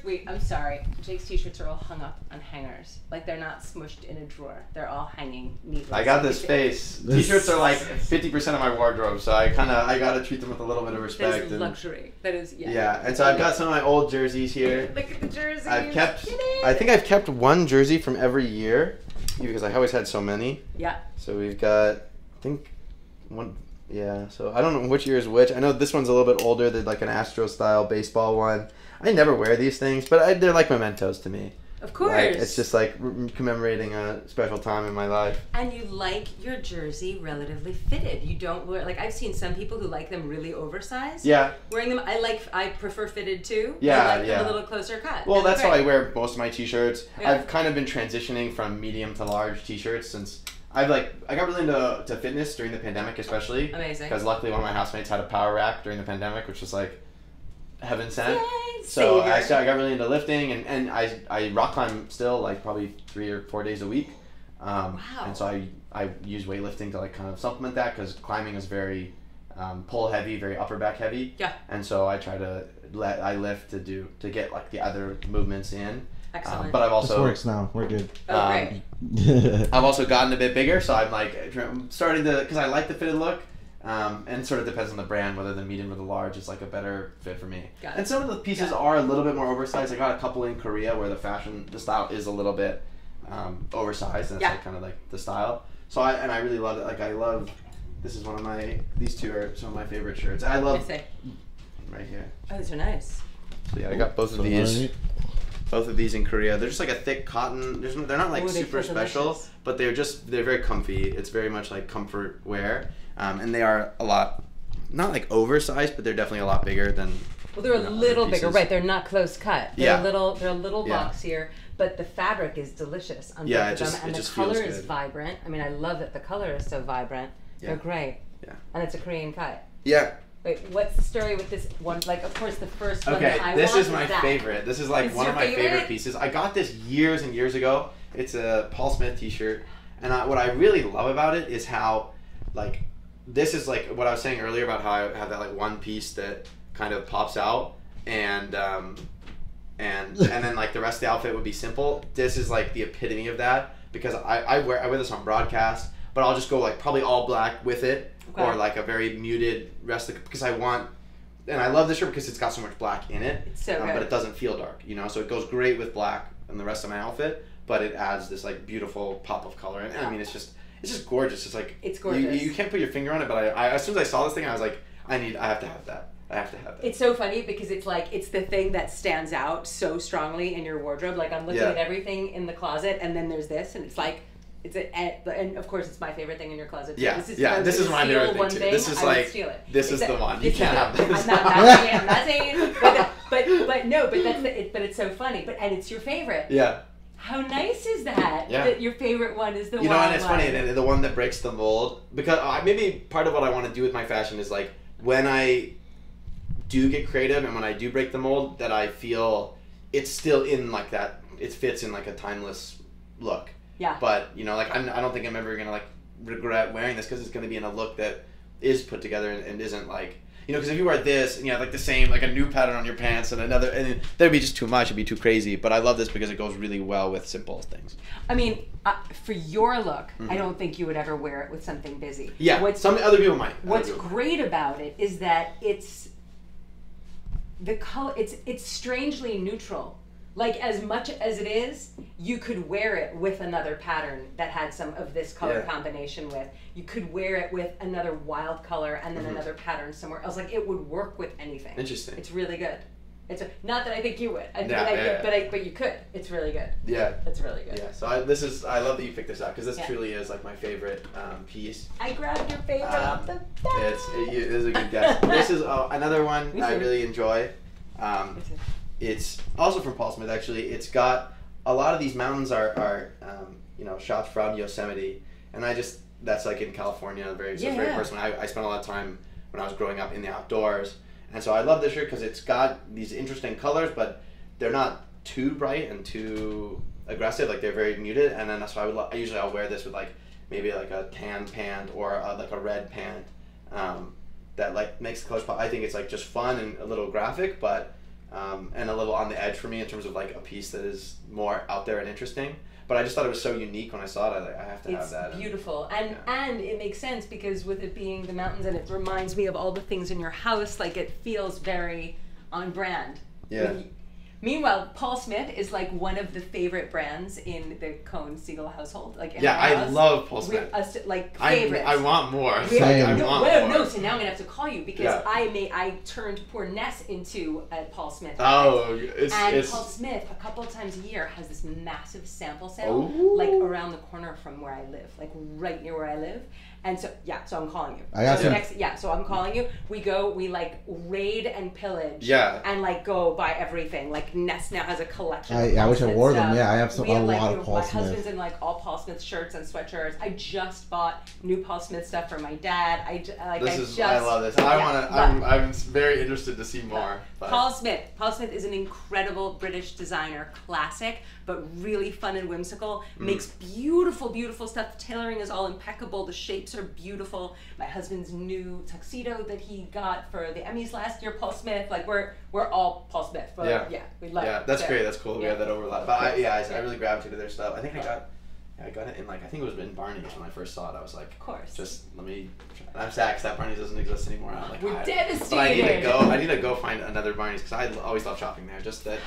wait, I'm sorry. Jake's t-shirts are all hung up on hangers. Like they're not smushed in a drawer. They're all hanging neatly. I got this face. T-shirts are like 50% of my wardrobe, so I gotta treat them with a little bit of That respect. is And, luxury. That is, yeah. yeah, and so I've got some of my old jerseys here. Look at the jerseys. I think I've kept one jersey from every year because I always had so many. Yeah. So we've got, I think, one. Yeah, so I don't know which year is which. I know this one's a little bit older. They're like an Astro-style baseball one. I never wear these things, but they're like mementos to me. Of course. Like, it's just like commemorating a special time in my life. And you like your jersey relatively fitted. You don't wear, like I've seen some people who like them really oversized. Yeah. Wearing them, I prefer fitted too. Yeah, I like yeah. them a little closer cut. Well, They're that's how great. I wear most of my t-shirts. Yeah. I've kind of been transitioning from medium to large t-shirts since I got really into fitness during the pandemic, especially. Amazing. Because luckily one of my housemates had a power rack during the pandemic, which was like heaven sent. Yay, So savior. I got really into lifting, and I rock climb still like probably 3 or 4 days a week. Wow. And so I use weightlifting to like kind of supplement that because climbing is very pull heavy, very upper back heavy. Yeah. And so I try to lift to get like the other movements in. Excellent. But I've This also works now. We're good. Oh, great. I've also gotten a bit bigger, so I'm like starting to, because I like the fitted look, and it sort of depends on the brand whether the medium or the large is like a better fit for me. Got it. And some of the pieces Got it. are a little bit more oversized. I got a couple in Korea where the style is a little bit oversized, and it's like kind of like the style. So I really love it. Like I love, this is these two are some of my favorite shirts. I love Let me see. right here. Oh, these are nice. So yeah, I got both of these. Both of these in Korea. They're just like a thick cotton. They're not like Ooh, they super feel special, delicious. but they're very comfy. It's very much like comfort wear, and they are a lot, not like oversized, but they're definitely a lot bigger than. Well, they're a other little bigger, pieces. right? They're not close cut. They're Yeah. They're a little Yeah. box here, but the fabric is delicious on Yeah, both of them, and it the just feels color is good. vibrant. I mean, I love that the color is so vibrant. Yeah. They're great. Yeah. And it's a Korean cut. Yeah. Wait, what's the story with this one? Like, of course, the first one Okay, that I this want is my that. favorite. This is like It's one your of my favorite favorite? pieces. I got this years and years ago. It's a Paul Smith T-shirt, and what I really love about it is how, like, this is like what I was saying earlier about how I have that like one piece that kind of pops out, and then like the rest of the outfit would be simple. This is like the epitome of that because I wear this on broadcast, but I'll just go like probably all black with it. Okay. Or like a very muted rest of because I want, and I love this shirt because it's got so much black in it. It's so good. But it doesn't feel dark, you know. So it goes great with black and the rest of my outfit, but it adds this like beautiful pop of color. And I mean, it's just gorgeous. It's like It's gorgeous. You can't put your finger on it, but I as soon as I saw this thing, I was like, I have to have that. I have to have that. It's so funny because it's like it's the thing that stands out so strongly in your wardrobe. Like I'm looking Yeah. at everything in the closet, and then there's this, and it's like and of course it's my favorite thing in your closet. Yeah, this is my favorite thing too. This is like, this is the one. You can't have this. I'm not saying it, but it's so funny. And it's your favorite. Yeah. How nice is that? Yeah. That your favorite one is the one. And it's funny, and the one that breaks the mold, because maybe part of what I want to do with my fashion is like when I do get creative and when I do break the mold, that I feel it's still in like that. It fits in like a timeless look. Yeah. But like I don't think I'm ever gonna like regret wearing this because it's gonna be in a look that is put together and isn't like because if you wear this and you have like the same like a new pattern on your pants and another and that'd be just too much. It'd be too crazy. But I love this because it goes really well with simple things. I mean, for your look, I don't think you would ever wear it with something busy. Yeah. Some other people might. What's great about it is that it's the color. It's strangely neutral. Like, as much as it is, you could wear it with another pattern that had some of this color combination with. You could wear it with another wild color and then another pattern somewhere else. Like, it would work with anything. Interesting. It's really good. Not that I think you would, but you could. It's really good. Yeah. It's really good. Yeah. So I love that you picked this out because this truly is like my favorite piece. I grabbed your favorite off the bat. It is a good guess. This is another one I really enjoy. It's also from Paul Smith, actually. It's got a lot of these mountains are shots from Yosemite, and that's like in California, very personal. I spent a lot of time when I was growing up in the outdoors, and so I love this shirt because it's got these interesting colors, but they're not too bright and too aggressive. Like they're very muted, and then so I'll wear this with like maybe like a tan pant or like a red pant that like makes the colors pop. I think it's like just fun and a little graphic, but. And a little on the edge for me in terms of like a piece that is more out there and interesting. But I just thought it was so unique when I saw it. I have to have that. It's beautiful. And it makes sense because with it being the mountains and it reminds me of all the things in your house, like it feels very on brand. Yeah. Meanwhile, Paul Smith is like one of the favorite brands in the Cohn Siegel household. Like I love Paul Smith. Favorites. I want more. So now I'm gonna have to call you because I turned poor Ness into a Paul Smith. Oh, Paul Smith a couple of times a year has this massive sample sale, like around the corner from where I live, like right near where I live. And so I'm calling you. So I'm calling you. We like raid and pillage. Yeah. And like go buy everything. Like Ness now has a collection. I wish I wore them. Yeah, I have a lot of Paul Smith. My husband's in like all Paul Smith shirts and sweatshirts. I just bought new Paul Smith stuff for my dad. I love this. I'm very interested to see more. But. Paul Smith is an incredible British designer, classic, but really fun and whimsical. Makes beautiful, beautiful stuff. The tailoring is all impeccable. The shapes are beautiful. My husband's new tuxedo that he got for the Emmys last year, Paul Smith. Like we're all Paul Smith. But we love it. Yeah, that's great. That's cool. We have that overlap. But I really gravitated to their stuff. I think I got it in I think it was in Barney's when I first saw it. I was like, of course. Just let me. I'm sad because that Barney's doesn't exist anymore. I'm like, we're devastated. But I need to go find another Barney's because I always love shopping there. Just that.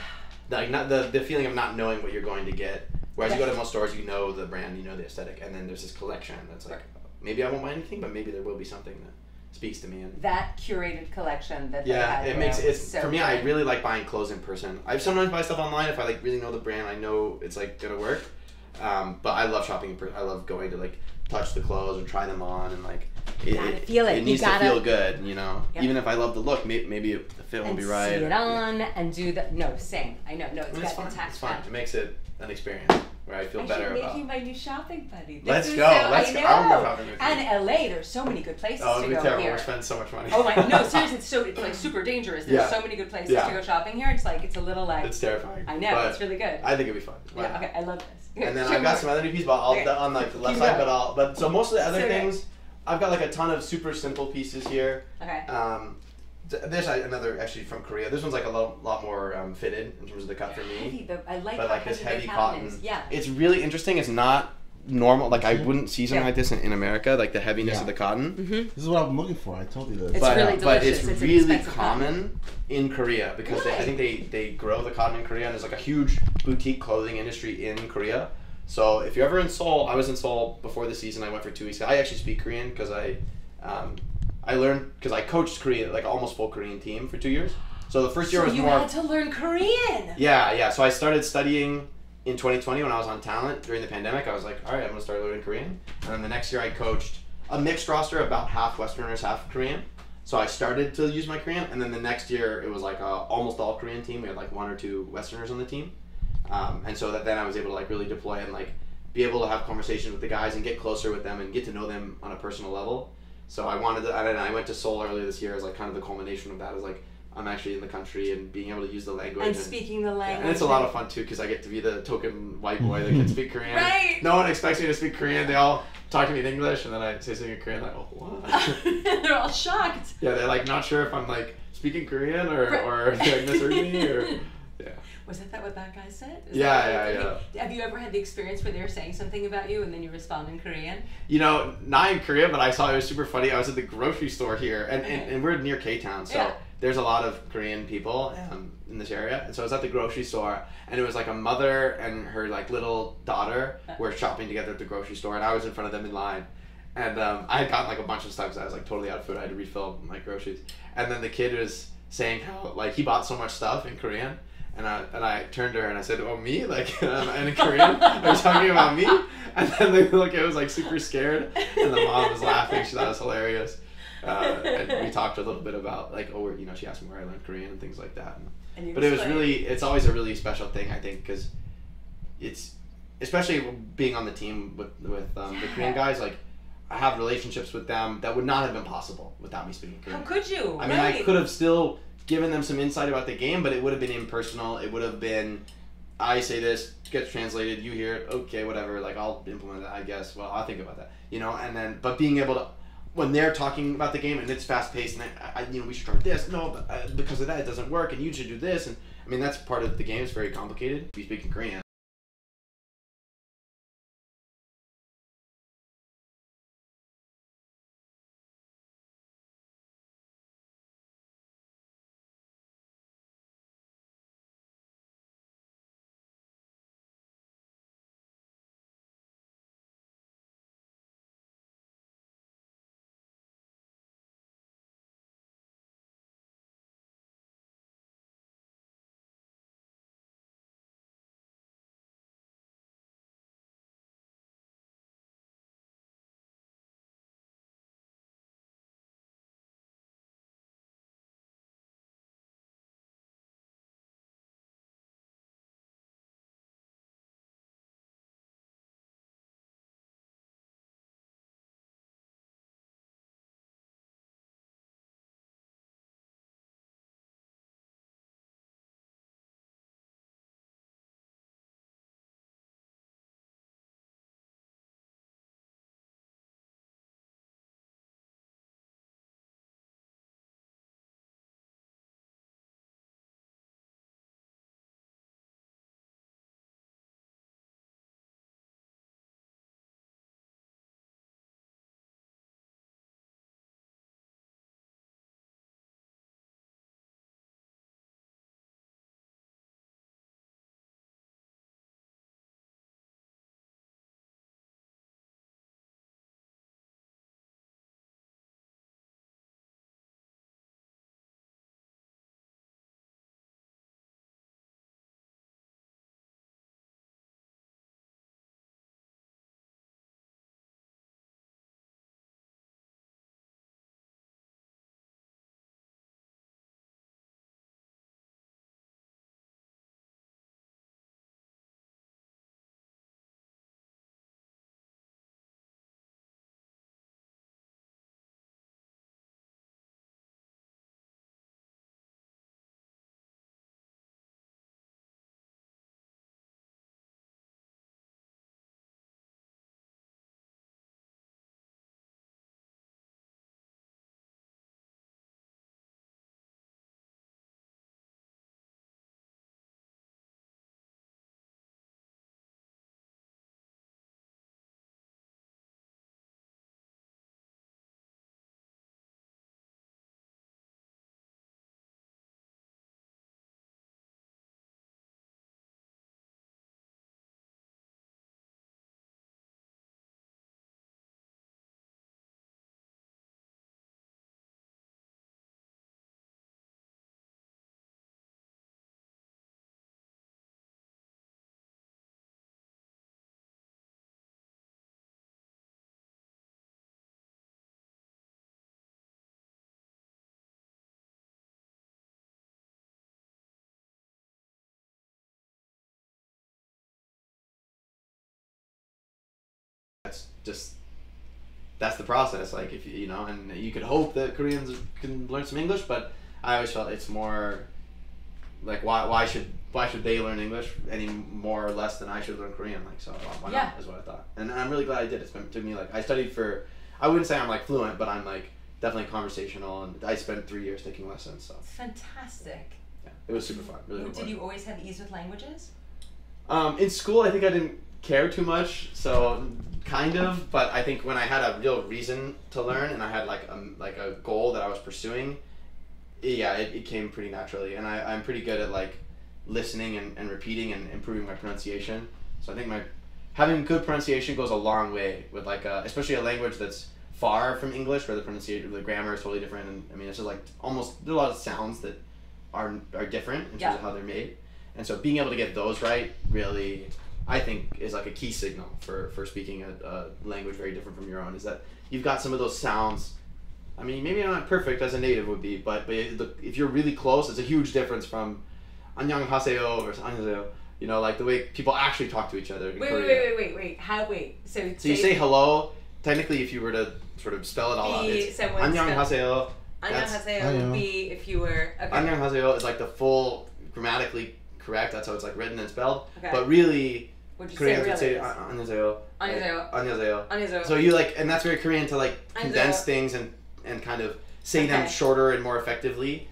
Like not the feeling of not knowing what you're going to get. Whereas you go to most stores, you know the brand, you know the aesthetic, and then there's this collection that's like, maybe I won't buy anything, but maybe there will be something that speaks to me. And that curated collection that for me. I really like buying clothes in person. I sometimes buy stuff online if I like really know the brand. I know it's like gonna work. But I love shopping in person. I love going to like touch the clothes or try them on and like it needs to feel good, even if I love the look, maybe the fit won't be right. See it on and do the same. I know. It's fun. It's fun. It makes it an experience where I feel better about. I should make you my new shopping buddy. Let's go. I want to go shopping with you. And LA, there's so many good places to go here. Terrible. We're spending so much money. Oh my, no, seriously, it's like super dangerous. There's so many good places to go shopping here. It's like, it's a little like. It's terrifying. I know, it's really good. I think it'd be fun. Yeah, okay, I love this. And then I've got some other new pieces, but on like the left side, but so most of the other things, I've got like a ton of super simple pieces here. Okay. There's another actually from Korea. This one's like a lot more fitted in terms of the cut for me. I like but like this heavy cotton. Yeah. It's really interesting. It's not normal. Like I wouldn't see something like this in America. Like the heaviness of the cotton. This is what I'm looking for. I told you this. It's really delicious. But it's really common in Korea because I think they grow the cotton in Korea and there's like a huge boutique clothing industry in Korea. So if you're ever in Seoul, I was in Seoul before the season. I went for 2 weeks. I actually speak Korean because I learned because I coached Korea, like almost full Korean team for 2 years. So the first year was more. You had to learn Korean. Yeah. So I started studying in 2020 when I was on talent during the pandemic, I was like, all right, I'm gonna start learning Korean. And then the next year I coached a mixed roster, about half Westerners, half Korean. So I started to use my Korean, and then the next year it was like a almost all Korean team. We had like 1 or 2 Westerners on the team, and so that then I was able to like really deploy and like be able to have conversations with the guys and get closer with them and get to know them on a personal level. So I wanted to, and I went to Seoul earlier this year as like kind of the culmination of that. Is like I'm actually in the country and being able to use the language and speaking the language. And it's a lot of fun too because I get to be the token white boy that can speak Korean. Right. No one expects me to speak Korean. They all talk to me in English, and then I say something in Korean. Like, oh, what? They're all shocked. Yeah, they're like not sure if I'm like speaking Korean or they misheard me or yeah. Was that what that guy said? Yeah. Have you ever had the experience where they were saying something about you and then you respond in Korean? You know, not in Korean, but I saw it was super funny. I was at the grocery store here, and we're near K-Town, so there's a lot of Korean people in this area. And so I was at the grocery store, and it was like a mother and her like little daughter were shopping together at the grocery store, and I was in front of them in line. And I had gotten like a bunch of stuff because I was like totally out of food. I had to refill my groceries. And then the kid was saying how like he bought so much stuff in Korean. And I turned to her and I said, "Oh, me? Like, and in Korean, are you talking about me?" And then it was like super scared, and the mom was laughing. She thought it was hilarious. And we talked a little bit about like, she asked me where I learned Korean and things like that. But it was it's always a really special thing, I think, because it's, especially being on the team with the Korean guys, like, I have relationships with them that would not have been possible without me speaking Korean. How could you? I mean, I could have still given them some insight about the game, but it would have been impersonal. It would have been, I say this, gets translated, you hear it, okay, whatever, like, I'll implement that, I guess. Well, I'll think about that, and then, but being able to, when they're talking about the game and it's fast paced and we should try this, no, but because of that it doesn't work, and you should do this, and I mean, that's part of the game. It's very complicated. We speak in Korean. that's the process. Like if you know, and you could hope that Koreans can learn some English, but I always felt it's more like why should they learn English any more or less than I should learn Korean? Like, so why not is what I thought, and I'm really glad I did. It took me like I studied for, I wouldn't say I'm like fluent, but I'm like definitely conversational, and I spent 3 years taking lessons. So fantastic. Yeah, it was super fun. Really. Did you always have ease with languages? In school, I think I didn't care too much, so kind of. But I think when I had a real reason to learn, and I had like a goal that I was pursuing, yeah, it came pretty naturally. And I'm pretty good at like listening and repeating and improving my pronunciation. So I think having good pronunciation goes a long way with like especially a language that's far from English, where the grammar is totally different. And I mean, it's just like there's a lot of sounds that are different in terms of how they're made. And so being able to get those right really, I think, is like a key signal for speaking a language very different from your own, is that you've got some of those sounds. I mean, maybe not perfect as a native would be, but if you're really close, it's a huge difference from 안녕하세요 versus 안녕하세요. You know, like the way people actually talk to each other in Korea. Wait. So you say hello. Technically, if you were to sort of spell it all out, it's 안녕하세요. 안녕하세요 would be if you were. Okay. 안녕하세요 is like the full grammatically correct. That's how it's like written and spelled. Okay. But really, Koreans would say 안녕하세요. 안녕하세요. So you like, and that's very Korean to like condense things and kind of say them shorter and more effectively.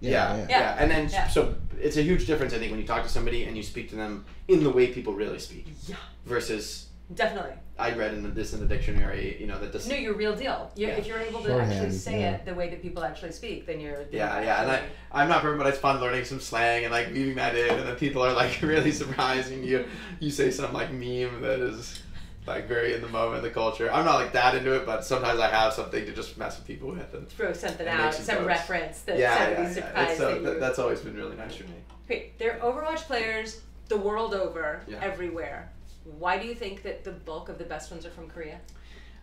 Yeah. And then so it's a huge difference, I think, when you talk to somebody and you speak to them in the way people really speak. Yeah. Versus. Definitely. I read in the dictionary, you know, that this. No, you're real deal. If you're able to actually say it the way that people actually speak, then you're. And I'm not perfect, but it's fun learning some slang and like weaving that in, and then people are like really surprised when you say some like meme that is like very in the moment, the culture. I'm not like that into it, but sometimes I have something to just mess with people with and throw something out, some reference that somebody's surprised. That's always been really nice for me. Okay, there are Overwatch players the world over, everywhere. Why do you think that the bulk of the best ones are from Korea?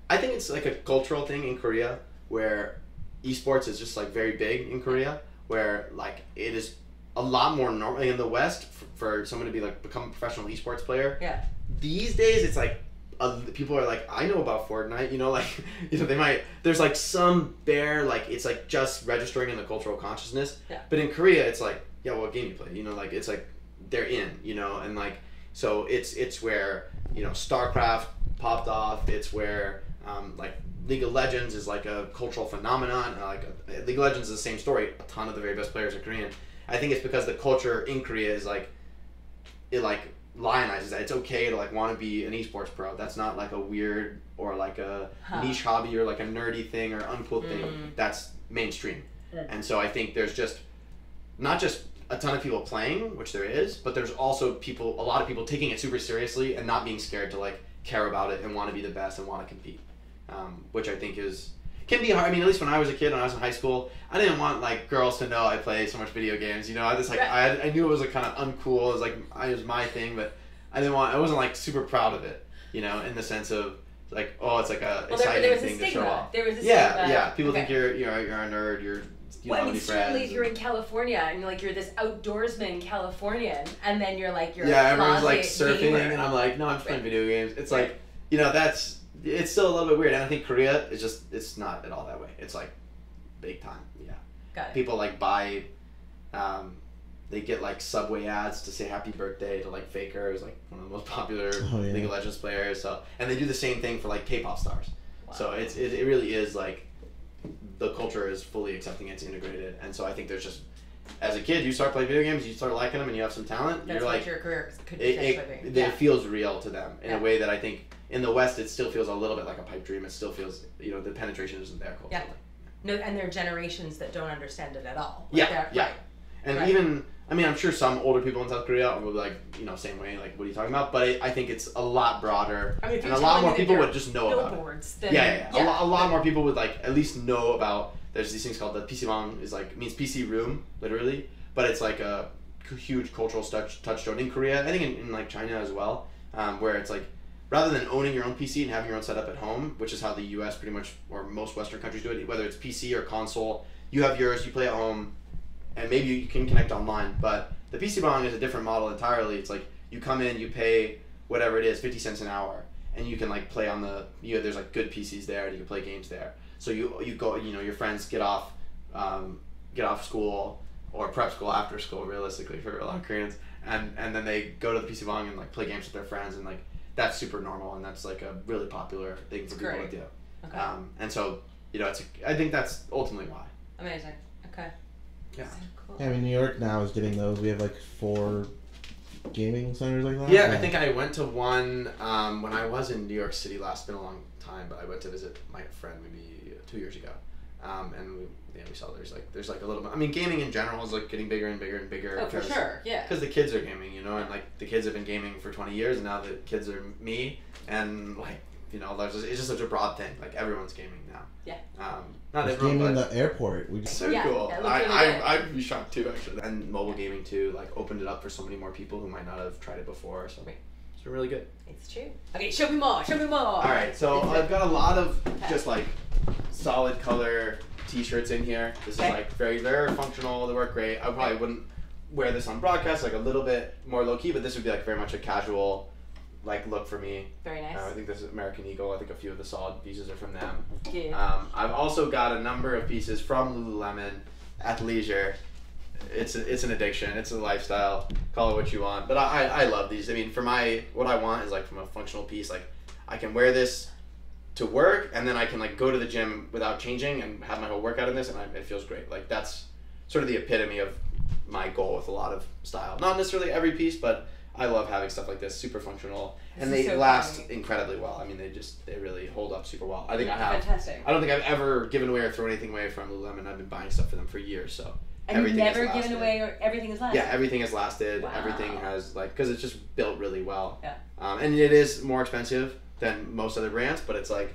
I think it's like a cultural thing in Korea where esports is just like very big in Korea, where like it is a lot more normal in the West for someone to be like become a professional esports player. Yeah. These days it's like people are like, I know about Fortnite, you know, like, you know, there's like some bare, like, it's like just registering in the cultural consciousness. Yeah. But in Korea, it's like, yeah, what game you play, you know, like, it's like, they're in, you know, and like, so it's where, you know, StarCraft popped off, it's where, like, League of Legends is like a cultural phenomenon, League of Legends is the same story, a ton of the very best players are Korean. I think it's because the culture in Korea is like, it like, lionizes that. It's okay to like want to be an esports pro. That's not like a weird or like a niche hobby or like a nerdy thing or uncool thing. That's mainstream. And so I think there's just not just a ton of people playing, which there is, but there's also a lot of people taking it super seriously and not being scared to like care about it and want to be the best and want to compete, which I think can be hard. I mean, at least when I was a kid, when I was in high school, I didn't want like girls to know I play so much video games. You know, I just like I knew it was like kind of uncool. It was like it was my thing, but I wasn't like super proud of it. You know, in the sense of like, oh, it's like a exciting thing to show off. There was a stigma. Yeah. People think you're a nerd. You don't have any friends. Certainly if you're in California and like you're this outdoorsman Californian, and then you're like everyone's like surfing, and I'm like, no, I'm just playing video games. It's like, you know, it's still a little bit weird, and I think Korea is it's not at all that way. It's like big time, yeah. Got it. People like buy, they get like Subway ads to say happy birthday to like Faker, who's like one of the most popular League of Legends players. So, and they do the same thing for like K-pop stars. Wow. So it really is like the culture is fully accepting it's integrated, and so I think there's just, as a kid, you start playing video games, you start liking them, and you have some talent. That's you're like, what your career could potentially be. It feels real to them in a way that I think in the West it still feels a little bit like a pipe dream. It still feels, you know, the penetration isn't there culturally. No, and there are generations that don't understand it at all. And even, I mean, I'm sure some older people in South Korea will be like, you know, same way, like, what are you talking about? But I think it's a lot broader, and a lot more people would just know about it. A lot more people would like at least know about. There's these things called the PC방, is like means PC room literally, but it's like a huge cultural touchstone in Korea. I think in like China as well, where it's like, rather than owning your own PC and having your own setup at home, which is how the US pretty much, or most Western countries do it, whether it's PC or console, you have yours, you play at home, and maybe you can connect online. But the PC방 is a different model entirely. It's like you come in, you pay whatever it is, 50 cents an hour, and you can like play on there's like good PCs there, and you can play games there. So you go, your friends get off school or prep school after school, realistically for a lot of Koreans, and then they go to the PC Bong and like play games with their friends, and like that's super normal, and that's like a really popular thing for people to do. Okay. And so I think that's ultimately why. Amazing. Okay. Yeah. So cool. Yeah, I mean, New York now is getting those. We have like 4 gaming centers like that. Yeah, I think I went to one when I was in New York City last. It's been a long time, but I went to visit my friend maybe 2 years ago, and we saw there's like a little bit. I mean, gaming in general is like getting bigger and bigger and bigger. Oh, for sure, yeah. Because the kids are gaming, and like the kids have been gaming for 20 years, and now the kids are me, and like it's just such a broad thing. Like everyone's gaming now. Yeah. Not there's everyone, gaming but in the airport. so Yeah, cool. that looks really good. I'd be shocked too, actually. And mobile gaming too, like opened it up for so many more people who might not have tried it before. So it's been really good. It's true. Okay, show me more. All right, so I've got a lot of just like solid color T-shirts in here. This is like very, very functional. They work great. I probably wouldn't wear this on broadcast, like a little bit more low key, but this would be like very much a casual like look for me. Very nice. I think this is American Eagle. I think a few of the solid pieces are from them. Yeah. I've also got a number of pieces from Lululemon athleisure. It's an addiction. It's a lifestyle. Call it what you want. But I love these. I mean, what I want is like from a functional piece, like I can wear this to work, and then I can like go to the gym without changing and have my whole workout in this, and it feels great. Like that's sort of the epitome of my goal with a lot of style. Not necessarily every piece, but I love having stuff like this, super functional, and they last incredibly well. I mean, they really hold up super well. I think Fantastic. I don't think I've ever given away or thrown anything away from Lululemon. I've been buying stuff for them for years, so. And you've never given away, or everything has lasted? Yeah, everything has lasted. Wow. Everything has, like, because it's just built really well. Yeah. And it is more expensive than most other brands, but it's like,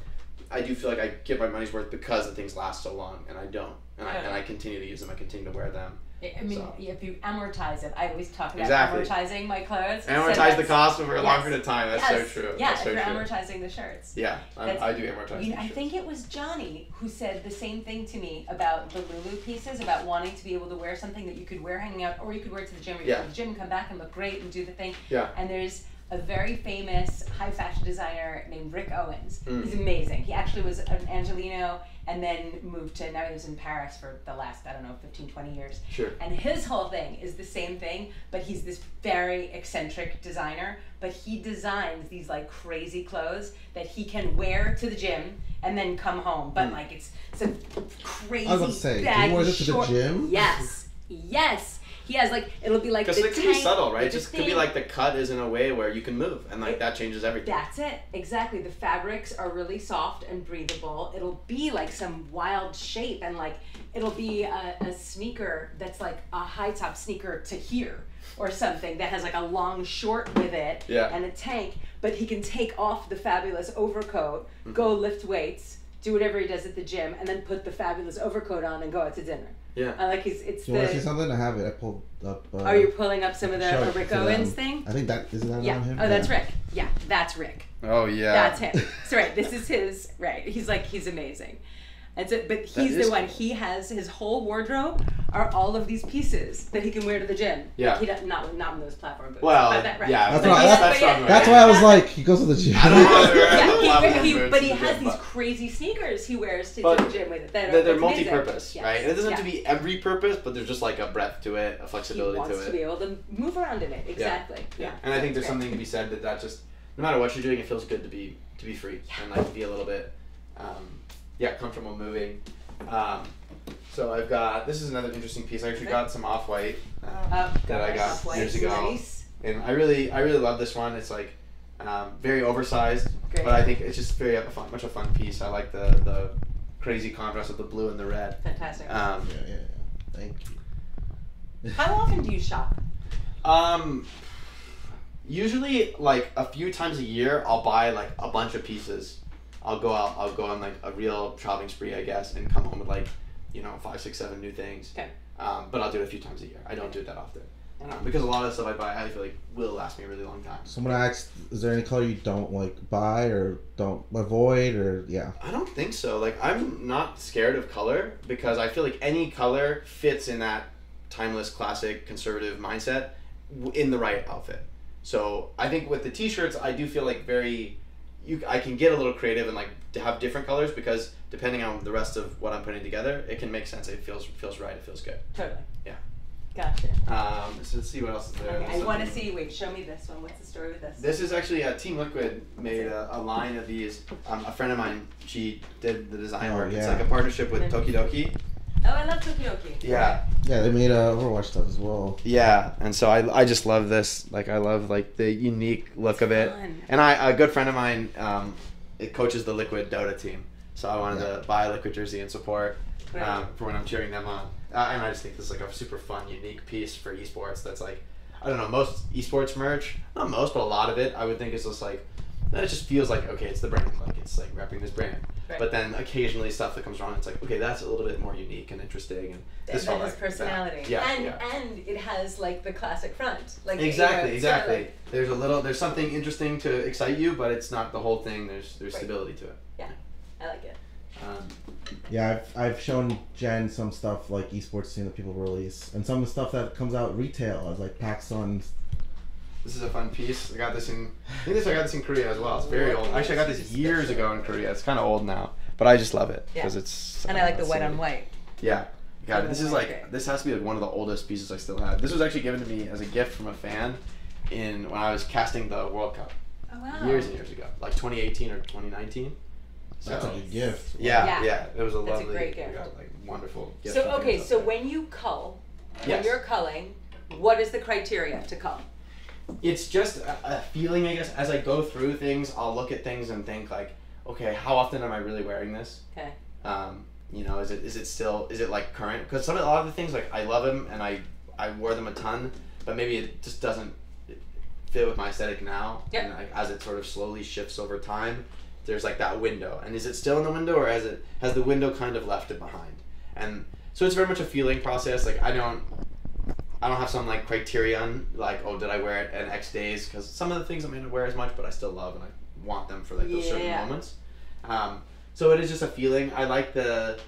I do feel like I get my money's worth because the things last so long, and I don't. And I continue to use them. I continue to wear them. I mean, if you amortize it, I always talk about amortizing my clothes. Amortize the cost over a long period of time. That's so true. Yeah, that's so if you're true. amortizing the shirts. Yeah, I do amortize I think it was Johnny who said the same thing to me about the Lulu pieces, about wanting to be able to wear something that you could wear hanging out, or you could wear it to the gym, or you go to the gym, come back and look great and do the thing. Yeah. And there's a very famous high fashion designer named Rick Owens. He's amazing. He actually was an Angelino and then moved to, now he lives in Paris for the last, 15, 20 years. Sure. And his whole thing is the same thing, but he's this very eccentric designer, but he designs these like crazy clothes that he can wear to the gym and then come home. But like it's some crazy, I was about to say, baggy, do you wear this to the gym? Yes. Yes. He has like, it'll be like the because it can be subtle, right? It just could be like the cut is in a way where you can move, and like that changes everything. That's it, exactly. The fabrics are really soft and breathable. It'll be like some wild shape, and like it'll be a sneaker that's like a high top sneaker to here, or something that has like a long short with it, and a tank. But he can take off the fabulous overcoat, go lift weights, do whatever he does at the gym, and then put the fabulous overcoat on and go out to dinner. Yeah. Like Do you want to see something? I have it. I pulled up. Are you pulling up some of the Rick Owens thing? I think isn't that on him? Oh, that's Rick. Yeah, that's Rick. Oh yeah. That's him. So right, this is his. Right, he's amazing. And so, but he's the one. Cool. He has his whole wardrobe are all of these pieces that he can wear to the gym. Yeah. Like he does, not in those platform boots. Well, right. yeah. That's why I was like, he goes to the gym. But he has these crazy sneakers he wears to the gym with it. They're multi-purpose, yes. right? And it doesn't have to be every purpose, but there's just like a breadth to it, a flexibility to it. He wants to be able to move around in it. Exactly. Yeah. And I think there's something to be said that just, no matter what you're doing, it feels good to be free and like be a little bit, comfortable moving. So I've got, this is another interesting piece. I actually got some off-white that I got years ago. Nice. And I really love this one. It's like very oversized, but I think it's just very much a fun piece. I like the crazy contrast of the blue and the red. Fantastic. Yeah. Thank you. How often do you shop? Usually like a few times a year, I'll buy like a bunch of pieces. I'll go on like a real shopping spree, I guess, and come home with like, 5, 6, 7 new things. Okay. But I'll do it a few times a year. I don't do it that often. Because a lot of the stuff I buy, I feel like will last me a really long time. Someone asked, is there any color you don't like buy or don't avoid or I don't think so. Like I'm not scared of color because I feel like any color fits in that timeless, classic, conservative mindset in the right outfit. So I think with the t-shirts, I do feel like very I can get a little creative and like to have different colors because depending on the rest of what I'm putting together, it can make sense. It feels right. It feels good. Totally. Yeah. Gotcha. So let's see what else is there. Okay, I want to see. Wait, show me this one. What's the story with this? This is actually Team Liquid made a line of these. A friend of mine, she did the design work. Yeah. It's like a partnership with Tokidoki. Oh, I love Tokidoki. Yeah. Yeah, they made Overwatch stuff as well. Yeah, and so I just love this. Like I love like the unique look of it. Fun. And a good friend of mine, it coaches the Liquid Dota team. So I wanted to buy a Liquid jersey and support for when I'm cheering them on. And I just think this is like a super fun, unique piece for esports. That's like, I don't know, most esports merch, not most, but a lot of it, I would think is just like, it just feels like, okay, it's the brand. Like it's like repping this brand. Right. But then occasionally stuff that comes wrong, it's like, okay, that's a little bit more unique and interesting. And this that felt has like personality. that. Yeah, and it has like the classic front. Like exactly. Like, There's something interesting to excite you, but it's not the whole thing. There's stability to it. Yeah, I like it. Yeah, I've shown Jen some stuff like esports team that people release, and some of the stuff that comes out retail as like packs on. This is a fun piece. I got this in Korea as well. It's very old. Actually, I got this years ago in Korea. It's kind of old now, but I just love it because it's. And I like the white on white. Yeah. God, this is like great. this has to be like one of the oldest pieces I still have. This was actually given to me as a gift from a fan when I was casting the World Cup. Oh wow. Years and years ago, like 2018 or 2019. That's a good gift. Yeah. It was a That's lovely, a great gift. like wonderful gift. So from okay, fans so out there. when you cull, when Yes. you're culling, what is the criteria to cull? It's just a feeling, I guess. As I go through things, I'll look at things and think like, okay, how often am I really wearing this? Okay. You know, is it like current? Because a lot of the things, like I love them and I wore them a ton, but maybe it just doesn't fit with my aesthetic now. Yep. And like, as it sort of slowly shifts over time, there's like that window. And is it still in the window, or has the window kind of left it behind? And so it's very much a feeling process. Like I don't have some like criterion like, oh, did I wear it in X days? Because some of the things I may not wear as much, but I still love and I want them for like those certain moments. So it is just a feeling. I like the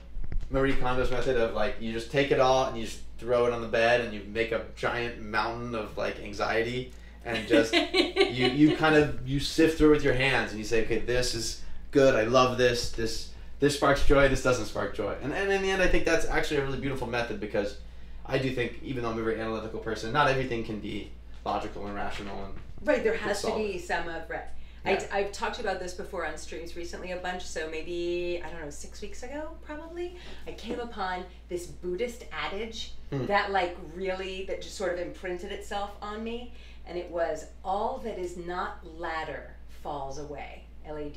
Marie Kondo's method of like you just take it all and you just throw it on the bed and you make a giant mountain of like anxiety and just you sift through it with your hands and you say, okay, this is good. I love this. This sparks joy. This doesn't spark joy. And in the end, I think that's actually a really beautiful method because I do think even though I'm a very analytical person, not everything can be logical and rational. And Right, there has to be some of right. Yeah. I've talked about this before on streams recently a bunch, so maybe, I don't know, 6 weeks ago probably, I came upon this Buddhist adage that that just sort of imprinted itself on me, and it was, all that is not ladder falls away, Ladder,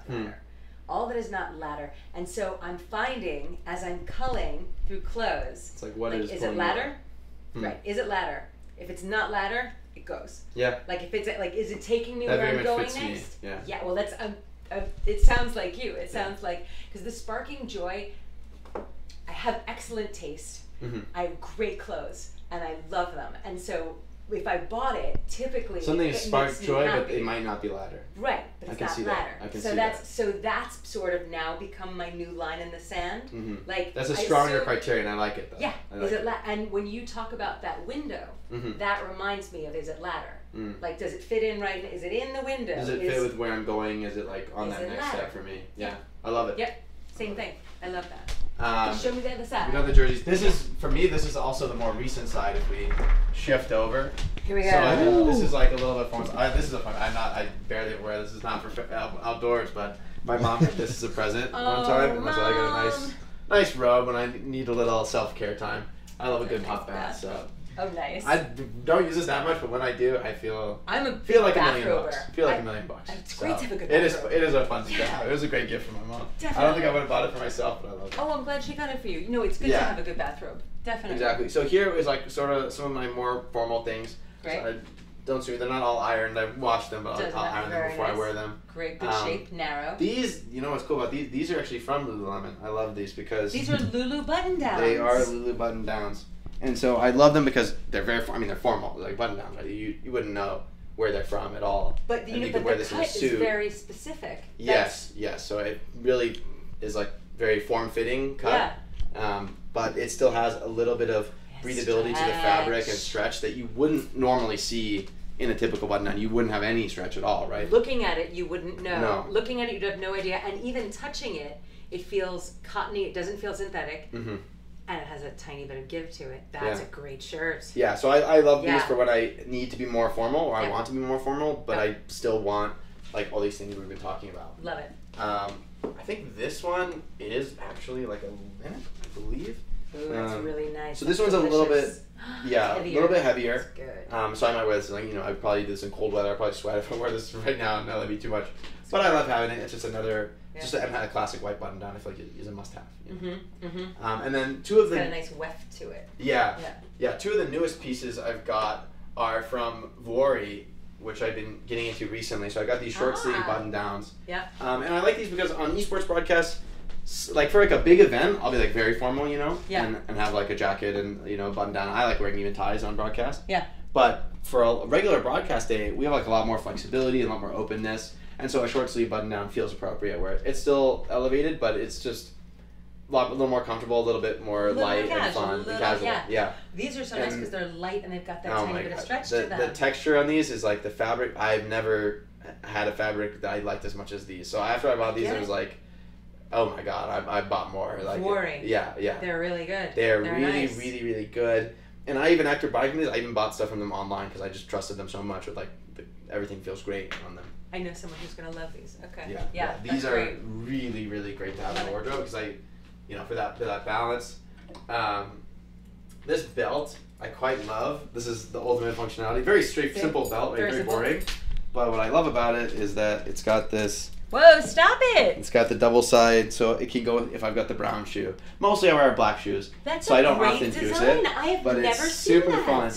ladder. All that is not ladder. And so I'm finding, as I'm culling through clothes, it's like, what is it ladder? Right, is it ladder? If it's not ladder, it goes. Yeah. Like if it's like, is it taking me That where very I'm much going fits me, next? yeah. Yeah. Well, that's it sounds like you. It sounds like, because the sparking joy, I have excellent taste. I have great clothes and I love them. And so if I bought it, typically something it is spark makes me joy, but happy. it might not be ladder. Right, but I it's can not see that. ladder. I can so see that's that. so that's sort of now become my new line in the sand. Like That's a I stronger assume- criterion. I like it though. Yeah, I like is it and when you talk about that window, that reminds me of, is it ladder? Like, does it fit in right? Is it in the window? Does it fit with where I'm going? Is it like on Is that it next ladder? step for me? Yeah, I love it. Yep, same thing. I love that. Show me the other side. We got the jerseys. This is also the more recent side. If we shift over. Here we go. So this is like a little bit fun. This is a fun. I barely wear this. Is not for outdoors, but my mom got this as a present one time, and so I got a nice robe when I need a little self-care time. I love a good hot bath. So Oh, nice. I don't use this that much, but when I do, I feel I'm a feel like bathrober. $1 million. Feel like $1 million. It's great to have a good It bathrobe. is a fun gift. It was a great gift from my mom. Definitely. I don't think I would have bought it for myself, but I love it. Oh, I'm glad she got it for you. You know, it's good to have a good bathrobe. Definitely. Exactly. So here is like sort of some of my more formal things. Great. So I don't see they're not all ironed. I washed them, but I'll iron them before I wear them. Great, good shape, narrow. These, you know what's cool about these? These are actually from Lululemon. I love these because These are Lulu button downs. they are Lulu button downs. And so I love them because they're they're formal, like button downs. Right? You wouldn't know where they're from at all. But and you can know, wear but this the in a cut is suit. very specific. Yes. So it really is like very form-fitting cut. Yeah. But it still has a little bit of breathability to the fabric and stretch that you wouldn't normally see in a typical button down. You wouldn't have any stretch at all, right? Looking at it, you wouldn't know. No. Looking at it, you'd have no idea. And even touching it, it feels cottony. It doesn't feel synthetic. Mm-hmm. And it has a tiny bit of give to it. That's a great shirt. Yeah, so I love these for when I need to be more formal or I want to be more formal, but I still want like all these things we've been talking about. Love it. I think this one is actually like a linen, I believe. Ooh, that's really nice. So this one's a little bit, a little bit heavier. That's good. So I might wear this, like, you know, I'd probably do this in cold weather. I'd probably sweat if I wear this right now. No, that'd be too much. But I love having it. It's just another, just a classic white button down. I feel like it is a must-have. You know? And then two of the... It's got a nice weft to it. Yeah. Two of the newest pieces I've got are from Vuori, which I've been getting into recently. So I got these short sleeve button downs. Yeah. And I like these because on esports broadcasts, like for like a big event, I'll be like very formal, you know, and have like a jacket and, you know, button down. I like wearing even ties on broadcast. Yeah. But for a regular broadcast day, we have like a lot more flexibility and a lot more openness. And so a short sleeve button down feels appropriate, where it's still elevated, but it's just a little more comfortable, a little bit more light and fun and casual. Yeah. These are so nice because they're light and they've got that tiny bit of stretch to them. The texture on these is like the fabric. I've never had a fabric that I liked as much as these. So after I bought these, I was like, oh my god, I bought more. Like, yeah. They're really good. They're really, nice. really, really good. And I even, after buying these, I even bought stuff from them online because I just trusted them so much with like, everything feels great on them. I know someone who's going to love these. Okay. Yeah. These are really, really great to have in the wardrobe because you know, for that balance. This belt, I quite love. This is the ultimate functionality. Very simple belt, very boring. But what I love about it is that it's got this... Whoa, stop it! It's got the double side, so it can go if I've got the brown shoe. Mostly I wear black shoes, so I don't often use it. But it's super fun,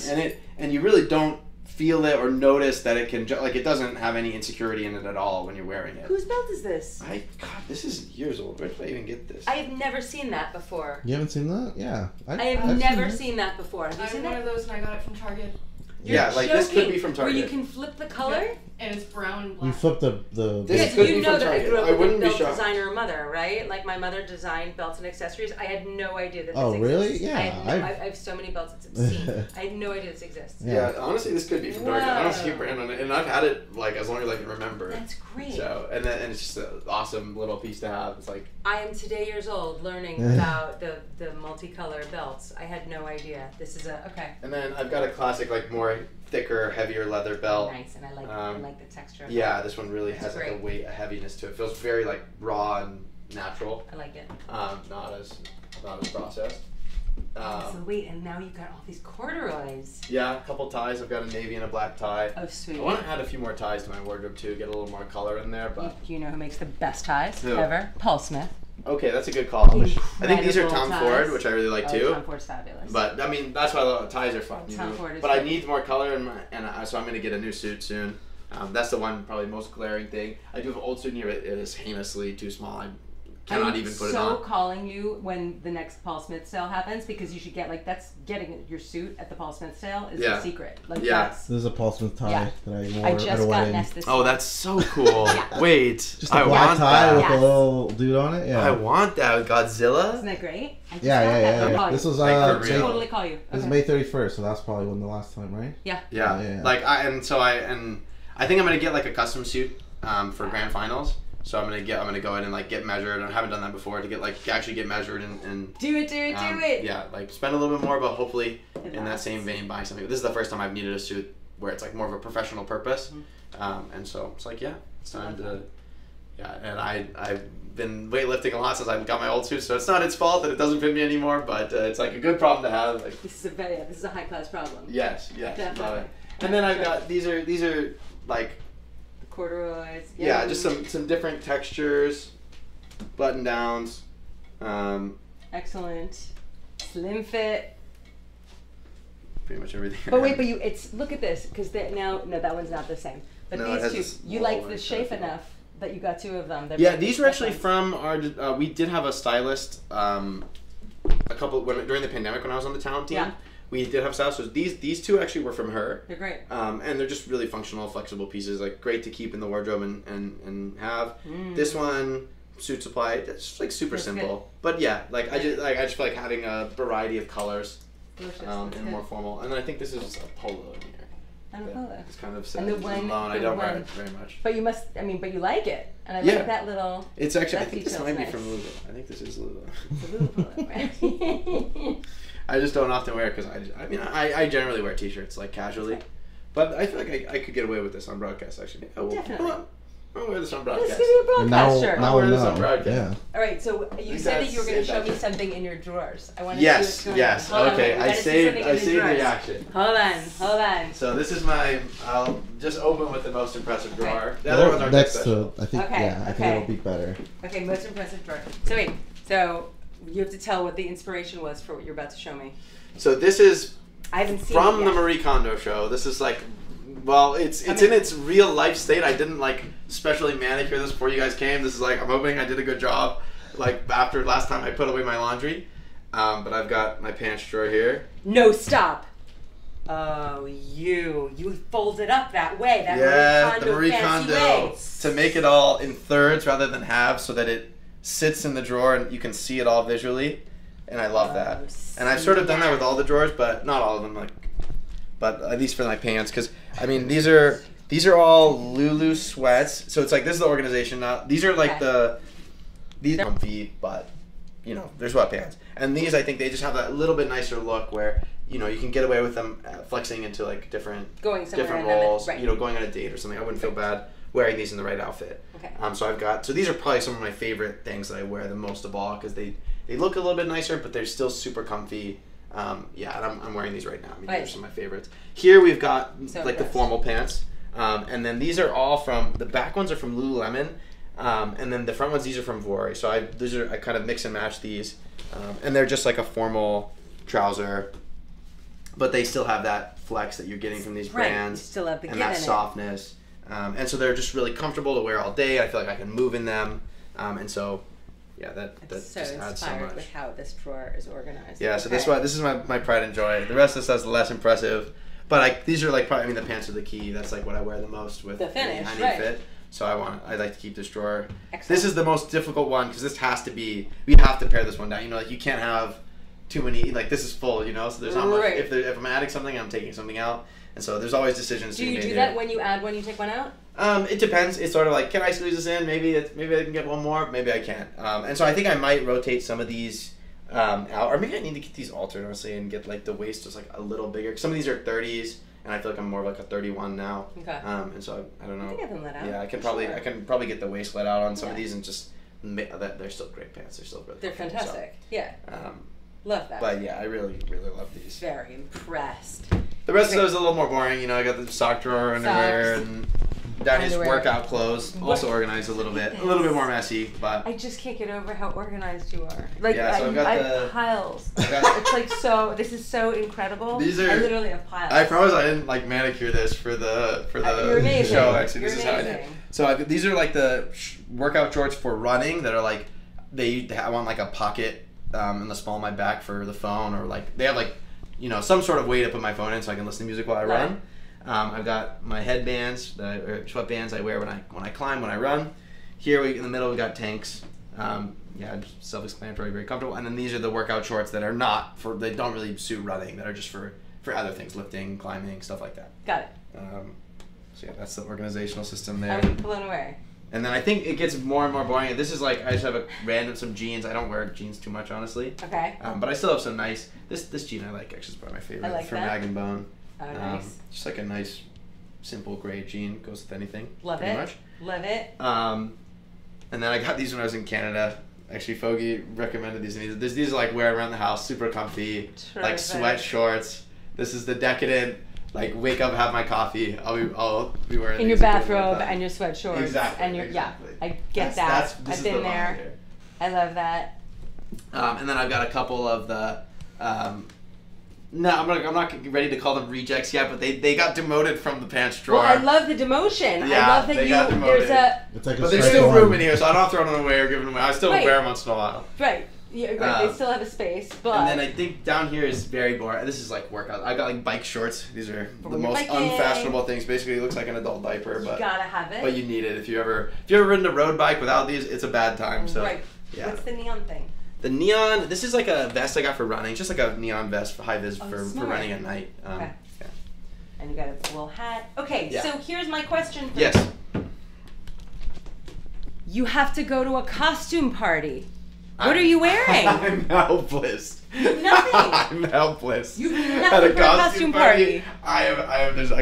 and you really don't feel it or notice that it can, like, it doesn't have any insecurity in it at all when you're wearing it. Whose belt is this? God, this is years old. Where did I even get this? I have never seen that before. You haven't seen that? Yeah. I've never seen that before. Have you seen one of those and I got it from Target. You're like joking. This could be from Target. Where you can flip the color? And it's brown and black. You flip the This could be from that Target. I grew up with a belt designer mother, right? Like my mother designed belts and accessories. I had no idea that this exists. Oh, really? Yeah. I have so many belts, it's obscene. I had no idea this exists. Yeah, honestly, this could be from Target. I don't see a brand on it, and I've had it like as long as I can remember. That's great. So, and it's just an awesome little piece to have. It's like I am today years old learning about the multicolor belts. I had no idea. This is okay. And then I've got a classic, like more thicker, heavier leather belt. Nice, and I like the texture of Yeah, this one really has like a weight, a heaviness to it. It feels very like raw and natural. I like it. Not as processed. So wait, and now you've got all these corduroys. Yeah, a couple ties. I've got a navy and a black tie. Oh, sweet. I want to add a few more ties to my wardrobe too, get a little more color in there. But you know who makes the best ties ever? Paul Smith. Okay, that's a good call. I think these are Tom Ford, which I really like too. Tom Ford's fabulous. But I mean, that's why the ties are fun. Tom Ford is but I need more color, so I'm going to get a new suit soon. That's the one probably most glaring thing. I do have an old suit in here, but it is heinously too small. I cannot even put it on. I'm so calling you when the next Paul Smith sale happens because you should get getting your suit at the Paul Smith sale is the secret. Like this is a Paul Smith tie that I wore I just got Ness this Oh, that's so cool. Wait, just a black tie with a little dude on it. Yeah, I want that with Godzilla. Isn't that great? Yeah. This was totally call you. This is May 31st, so that's probably when the last time, right? Yeah. Like I think I'm gonna get like a custom suit for grand finals. So I'm gonna go in and like get measured. I haven't done that before to actually get measured and do it. Yeah, like spend a little bit more, but hopefully in that same vein buy something. This is the first time I've needed a suit where it's like more of a professional purpose, and so it's like it's time to And I've been weightlifting a lot since I got my old suit, so it's not its fault that it doesn't fit me anymore. But it's like a good problem to have. Like, this is a high class problem. Yes, love it. And then I've got these are like corduroys. Yeah, just some different textures, button downs. Excellent, slim fit. Pretty much everything. But wait, look at this because no, that one's not the same. But these two, you like the shape enough that you got two of them. These were actually from our. We did have a stylist. During the pandemic when I was on the talent team. Yeah. We did have styles. So these two actually were from her. They're great. And they're just really functional, flexible pieces. Like great to keep in the wardrobe and have. This one, Suit Supply. It's just like super simple. Good. But yeah, like I just feel like having a variety of colors. Delicious. And more formal. And I think this is just a polo in here. On a polo. It's kind of And the says one- alone. I the don't wear one- it very much. But you must, I mean, but you like it. And I Yeah. like that little. It's actually, I that think this detail's might be nice. from Lulu. I think this is Lulu. It's a little polo, right? I just don't often wear it because I generally wear t-shirts like casually, but I feel like I could get away with this on broadcast actually. Definitely. I'll wear this on Let's broadcast. give you a broadcast shirt. Now wear we this on know. broadcast. Yeah. All right, so you You said that guys you were going to say show that. me something in your drawers. I want to Yes, see what's going yes. on. Hold on, Okay, we I gotta see saved something in the drawers. action. Hold on. So this is I'll just open with the most impressive Okay. drawer. The other ones aren't that Next special. to, I think, Okay, yeah, I think okay. it'll be better. Okay, most impressive drawer. So wait, so you have to tell what the inspiration was for what you're about to show me. So this is I haven't seen from it the yet. Marie Kondo show. This is like, well, it's in its real life state. I didn't like specially manicure this before you guys came. This is like, I'm hoping I did a good job. Like after last time I put away my laundry, but I've got my pants drawer here. No, stop. Oh, you folded up that way. That Yeah, the Marie Marie Kondo Kondo way. to make it all in thirds rather than halves, so that it sits in the drawer and you can see it all visually. And I love that. And I've sort of done that with all the drawers, but not all of them. Like, but at least for my pants, because I mean these are all Lulu sweats. So it's like this is the organization. These are like these comfy, but you know they're sweatpants. And these I think they just have that little bit nicer look where you know you can get away with them flexing into like different roles. Right. You know, going on a date or something. I wouldn't feel bad wearing these in the right outfit. Okay. So these are probably some of my favorite things that I wear the most of all because they look a little bit nicer, but they're still super comfy. And I'm wearing these right now. I mean, these are some of my favorites. Here we've got the formal pants, and then these are all the back ones are from Lululemon, and then the front ones these are from Vori. So I kind of mix and match these, and they're just like a formal trouser, but they still have that flex that you're getting from these brands, you still have the and give that in it. softness, and so they're just really comfortable to wear all day. I feel like I can move in them, and so. Yeah, that It's so just adds so inspired much. with how this drawer is organized. Yeah, so this is my pride and joy. The rest of this is less impressive, but these are like probably the pants are the key. That's like what I wear the most with The finish, I need right. fit. So I like to keep this drawer. Excellent. This is the most difficult one because this has to be. We have to pare this one down. You know, like you can't have too many. Like this is full. You know, so there's not much. Right. If I'm adding something, I'm taking something out, and so there's always decisions to Do be you made do here. that when you add one, you take one out? It depends. It's sort of like, can I squeeze this in? Maybe I can get one more. Maybe I can't. And so I think I might rotate some of these out, or maybe I need to get these altered honestly and get like the waist just like a little bigger. Some of these are 30s, and I feel like I'm more of like a 31 now. Okay. And so I don't know. I can get them let out. Yeah, I can probably get the waist let out on some of these and just they're still great pants. They're still really. They're comfy, fantastic. Yeah. So, Love that. but yeah, I really love these. Very impressed. The rest of those are a little more boring. You know, I got the sock drawer, underwear, Socks. and Downey's Underwear. workout clothes. Also organized a little bit more messy, but I just can't get over how organized you are. Like Yeah, so I've got I the- have piles. I've got- It's like so. This is so incredible. These are- I literally have piles. I promise I didn't like manicure this for the You're amazing. show. Actually, You're this is how I did. amazing. So these are like the workout shorts for running that are like I want like a pocket in the small of my back for the phone, or like they have like some sort of way to put my phone in so I can listen to music while I Right. run. I've got my headbands, or sweatbands I wear when I climb, when I run. Here in the middle we got tanks. Self-explanatory, very comfortable. And then these are the workout shorts that are not for. They don't really suit running. That are just for other things, lifting, climbing, stuff like that. Got it. So yeah, that's the organizational system there. I'm blown away. And then I think it gets more and more boring. This is like I just have some jeans. I don't wear jeans too much, honestly. Okay. But I still have some nice. This jean I like actually is probably my favorite. I like from that. Mag and Bone. Oh, nice. Just like a nice, simple gray jean, goes with anything. Love pretty it. much. Love it. And then I got these when I was in Canada. Actually, Foggy recommended these. And these are like wear around the house, super comfy, like Terrific. sweat shorts. This is the decadent, like wake up, have my coffee. I'll be wearing In your these and doing bathrobe that. and your sweat shorts. Exactly. And your exactly. yeah. I get that. This I've is been the there. vibe here. I love that. And then I've got a couple of the. No, I'm not ready to call them rejects yet, but they got demoted from the pants drawer. Well, I love the demotion. Yeah, I love that they got there's demoted. It's like a But there's strike still one. room in here, so I don't throw them away or give them away. I still Right. wear them once in a while. right. Yeah, right. They still have a space, but And then I think down here is very boring. This is like workout. I got like bike shorts. These are For the when you're most biking. unfashionable things. Basically, it looks like an adult diaper, you but gotta have it. you need it if you ever ridden a road bike without these. It's a bad time. So right. yeah. What's the neon thing? The neon. This is like a vest I got for running. Just like a neon vest, high vis for smart. running at night. Okay. Yeah. And you got a wool hat. Okay, Yeah. so here's my question for Yes. you. have to go to a costume party. What are you wearing? I'm helpless. Nothing. I'm helpless. You've At nothing a for a costume party. I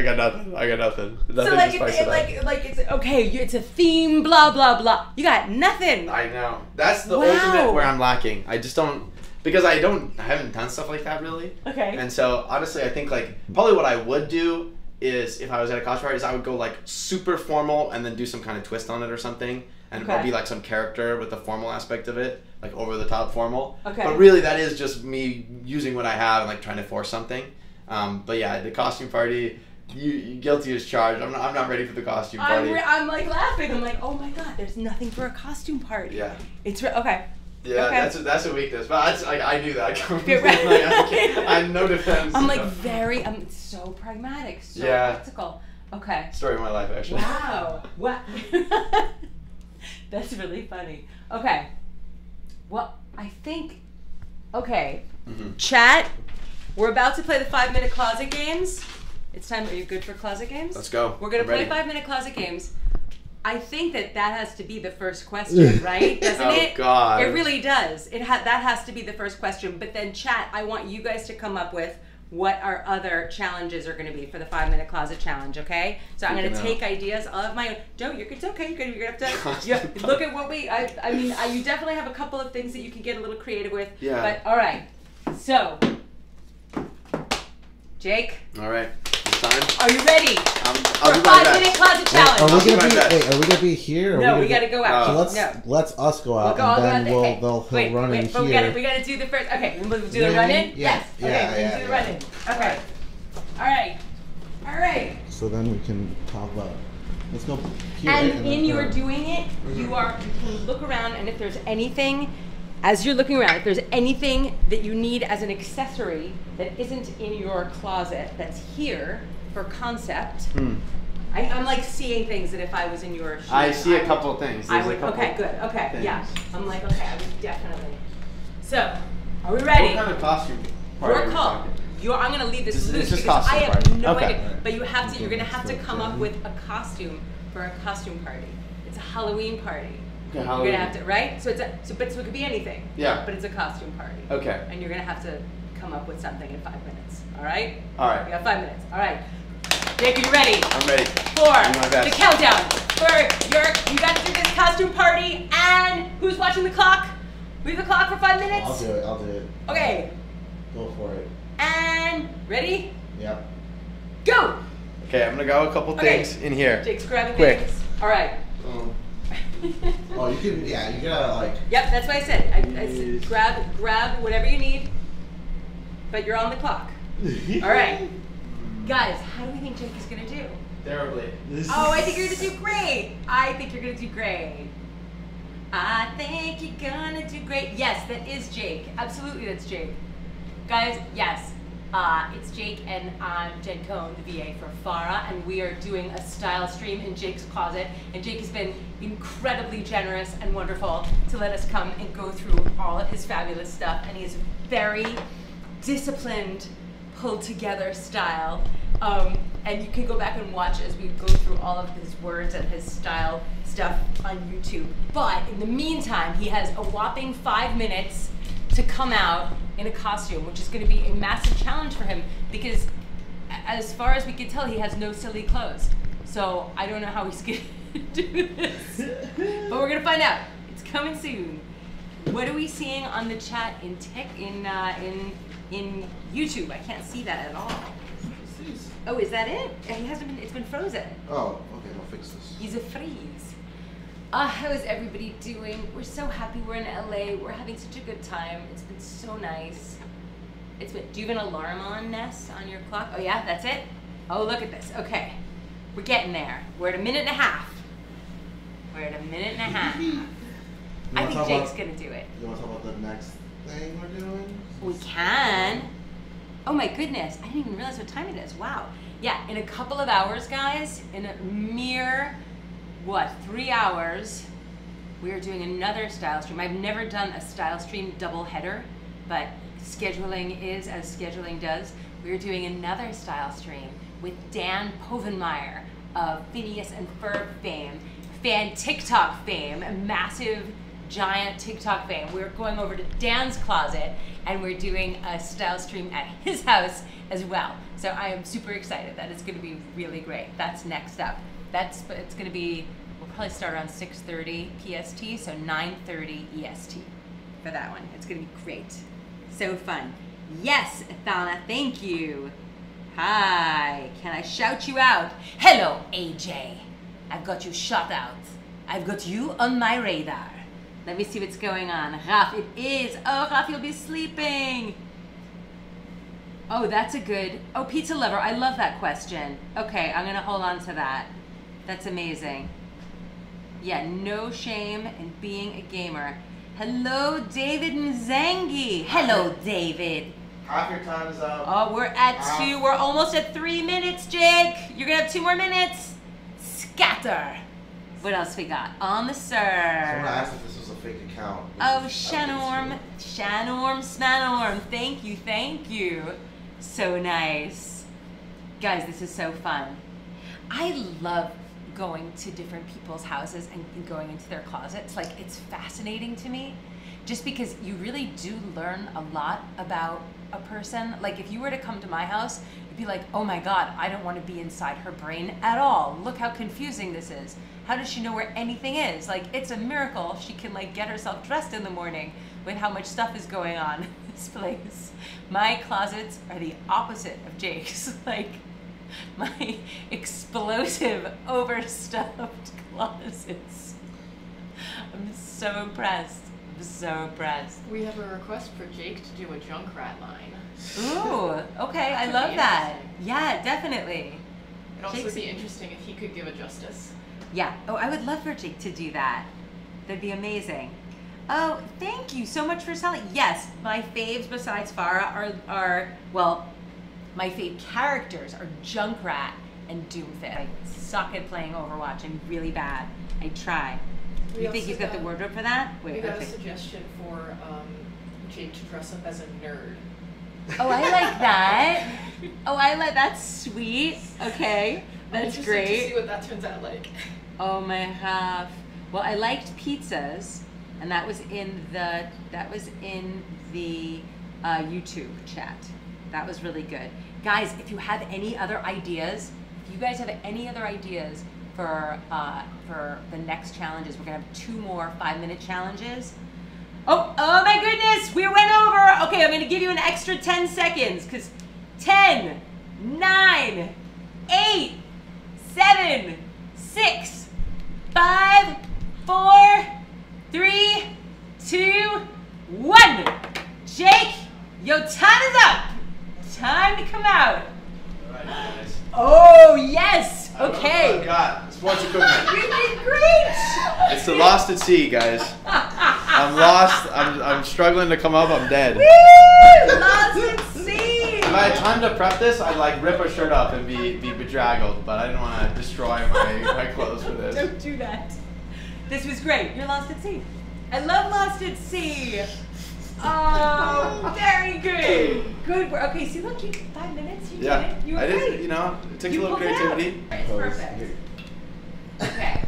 got nothing. I got nothing. Nothing So like, to spice it up. like it's okay. It's a theme. Blah blah blah. You got nothing. I know. That's the Wow. ultimate where I'm lacking. I just don't, because I haven't done stuff like that really. Okay. And so honestly, I think like probably what I would do is if I was at a costume party is I would go like super formal and then do some kind of twist on it or something, and or be like some character with the formal aspect of it, like over the top formal. Okay. But really, that is just me using what I have and like trying to force something. But yeah, the costume party. You guilty as charged. I'm not ready for the costume party. I'm like laughing. I'm like, oh my god, there's nothing for a costume party. Yeah. It's okay. Yeah, Okay. that's a weakness. But that's, like, I knew that. Yeah, right. Like, I have no defense. I'm like I'm so pragmatic, so practical. Okay. Story of my life, actually. Wow. What? That's really funny. Okay. Well, I think. Okay. Mm-hmm. Chat. We're about to play the 5-minute closet games. It's time. Are you good for closet games? Let's go. We're gonna I'm play ready. 5-minute closet games. I think that has to be the first question, right? Doesn't it? Oh God. It really does. That has to be the first question. But then, chat, I want you guys to come up with what our other challenges are going to be for the 5-minute closet challenge. Okay? So I'm going to take ideas. I'll have my own. It's okay. You're gonna have to look at what we. I mean, you definitely have a couple of things that you can get a little creative with. Yeah. But all right. So, Jake. All right. It's time. Are you ready? I'll for do my 5-minute best. closet challenge. Are I'll we do gonna my be? best. Are we gonna be here? Or No, we we gotta go out. So let's us go out, We'll go and then okay. he'll run in but here. we gotta do the first. Okay, we'll do You the know what I run mean? in. Yeah. Yes. Yeah, Okay, yeah, do the yeah. run in. Okay. All right. So then we can talk about. Let's go here. And then in your here. doing it, you can look around, and if there's anything, as you're looking around, if there's anything that you need as an accessory that isn't in your closet, that's here for concept. I'm like seeing things that if I was in your shoes, I see a couple of things. I There's a would. couple Okay, good. Okay, things. yeah. I'm like, okay, I would definitely. So, are we ready? What kind of costume party are Your we call. talking? I'm gonna leave this It's loose just because I costume have party. no Okay. idea. But you're gonna have to come up with a costume for a costume party. It's a Halloween party. Okay, You're Halloween. gonna have to, right? So but it could be anything. Yeah. But it's a costume party. Okay. And you're gonna have to come up with something in 5 minutes. All right? All right. We got 5 minutes. All right. Jake, are you ready? I'm ready. For Do my best. the countdown for you got to do this costume party, and who's watching the clock? We have the clock for 5 minutes. I'll do it. Okay. Go for it. And ready? Yep. Go. Okay, I'm gonna go a couple Okay. things in here. Jake's grabbing Quick. things. All right. Oh, you can. Yeah, you gotta like. Yep, that's what I said. I said grab whatever you need, but you're on the clock. All right. Guys, how do we think Jake is gonna do? Terribly. Oh, I think you're gonna do great. I think you're gonna do great. I think you're gonna do great. Yes, that is Jake. Absolutely, that's Jake. Guys, yes. It's Jake and I'm Jen Cohn, the VA for Pharah, and we are doing a style stream in Jake's closet. And Jake has been incredibly generous and wonderful to let us come and go through all of his fabulous stuff. And he is very disciplined, pulled together style. And you can go back and watch as we go through all of his words and his style stuff on YouTube. But in the meantime, he has a whopping 5 minutes to come out in a costume, which is going to be a massive challenge for him because as far as we can tell, he has no silly clothes. So I don't know how he's going to do this, but we're going to find out. It's coming soon. What are we seeing on the chat in YouTube? I can't see that at all. Oh, is that it? He hasn't been. It's been frozen. Oh, okay. I'll fix this. He's a freeze. How is everybody doing? We're so happy we're in LA. We're having such a good time. It's been so nice. Do you have an alarm on, Ness, on your clock? Oh yeah, that's it? Oh, look at this. Okay. We're getting there. We're at 1.5 minutes. We're at 1.5 minutes. I think Jake's gonna do it. You want to talk about the next thing we're doing? We can. Oh my goodness, I didn't even realize what time it is. Wow. Yeah, in a couple of hours, guys, in a mere, 3 hours, we are doing another style stream. I've never done a style stream double header, but scheduling is as scheduling does. We are doing another style stream with Dan Povenmire of Phineas and Ferb fame, TikTok fame, a massive, giant TikTok fame. We're going over to Dan's closet and we're doing a style stream at his house as well. So I am super excited that it's going to be really great. That's next up. It's going to be, we'll probably start around 6:30 PST, so 9:30 EST for that one. It's going to be great. So fun. Yes, Athana, thank you. Hi, can I shout you out? Hello, AJ. I've got you shot out. I've got you on my radar. Let me see what's going on. Raf, it is. Oh, Raf, you'll be sleeping. Oh, that's a good. Oh, pizza lover. I love that question. Okay, I'm going to hold on to that. That's amazing. Yeah, no shame in being a gamer. Hello, David Mzangi. Hello, David. Half your time is up. Oh, we're at 2. We're almost at 3 minutes, Jake. You're going to have 2 more minutes. Scatter. What else we got? On the serve. Someone asked if this was a fake account. Oh, Shanorm, Snanorm. Thank you. So nice. Guys, this is so fun. I love going to different people's houses and going into their closets. Like, it's fascinating to me just because you really do learn a lot about a person. Like, if you were to come to my house, you'd be like, oh my God, I don't want to be inside her brain at all. Look how confusing this is. How does she know where anything is? Like, it's a miracle she can like get herself dressed in the morning with how much stuff is going on in this place. My closets are the opposite of Jake's. Like, my explosive, overstuffed closets. I'm so impressed. I'm so impressed. We have a request for Jake to do a Junkrat line. Ooh, okay, I love that. Yeah, definitely. It'd also be interesting if he could give it justice. Yeah. Oh, I would love for Jake to do that. That'd be amazing. Oh, thank you so much for selling. Yes, my faves besides Pharah are well, my fave characters are Junkrat and Doomfist. I suck at playing Overwatch. I'm really bad. I try. You think he's got the wardrobe for that? Wait, we got a suggestion for Jake to dress up as a nerd. Oh, I like that. Oh, I like that's sweet. Okay, that's great. To see what that turns out like. Oh my half. Well, I liked pizzas, and that was in the YouTube chat. That was really good, guys. If you have any other ideas, for the next challenges, we're gonna have 2 more 5-minute challenges. Oh my goodness, we went over. Okay, I'm gonna give you an extra 10 seconds, because 10, 9, 8, 7, 6, 5, 4, 3, 2, 1. Jake, your time is up. Time to come out. All right, guys. Oh, yes. Okay. Oh, God. Sports equipment. You did great. It's the Lost at Sea, guys. I'm lost. I'm struggling to come up. I'm dead. Woo! Lost at Sea. If I had time to prep this, I'd like rip a shirt up and be bedraggled, but I didn't want to destroy my clothes for this. Don't do that. This was great. You're Lost at Sea. I love Lost at Sea. Oh, very good. Good work. Okay, see, look, you 5 minutes. You did it. You were great. You know, it took a little creativity. It's perfect. Okay.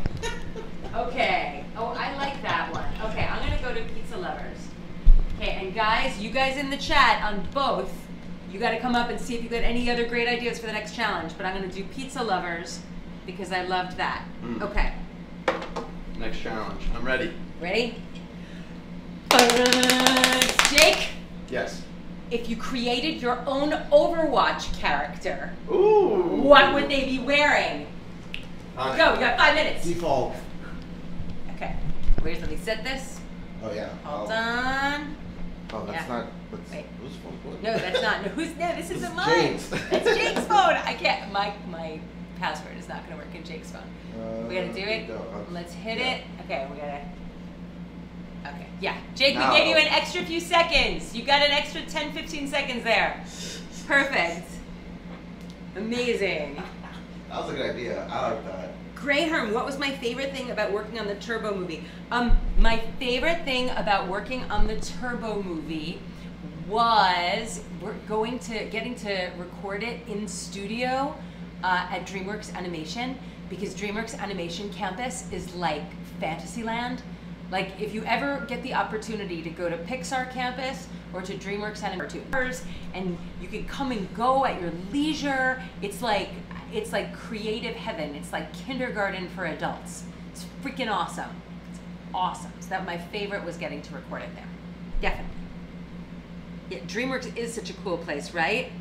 Okay. Oh, I like that one. Okay, I'm gonna go to Pizza Lovers. Okay, and guys, you guys in the chat on both, you got to come up and see if you got any other great ideas for the next challenge. But I'm gonna do Pizza Lovers because I loved that. Okay. Next challenge. I'm ready. Ready? Jake? Yes. If you created your own Overwatch character, Ooh. what would they be wearing? Go, you got 5 minutes. Default. Okay. Wait, let me set this. Oh yeah. Hold on. Oh, that's Yeah. not. That's, Wait. whose phone? No, that's not. No, this isn't mine. Jake's. That's Jake's phone. I can't. My password is not going to work in Jake's phone. We got to do it. Let's hit it. Okay, we got to. Okay. Yeah. Jake, we gave you an extra few seconds. You got an extra 10, 15 seconds there. Perfect. Amazing. That was a good idea. I like that. Graham, what was my favorite thing about working on the Turbo movie? My favorite thing about working on the Turbo movie was getting to record it in studio at DreamWorks Animation, because DreamWorks Animation Campus is like Fantasyland. Like, if you ever get the opportunity to go to Pixar Campus or to DreamWorks Animation, and you can come and go at your leisure, it's like creative heaven. It's like kindergarten for adults. It's freaking awesome. It's awesome. So that my favorite was getting to record it there. Definitely. Yeah, DreamWorks is such a cool place, right?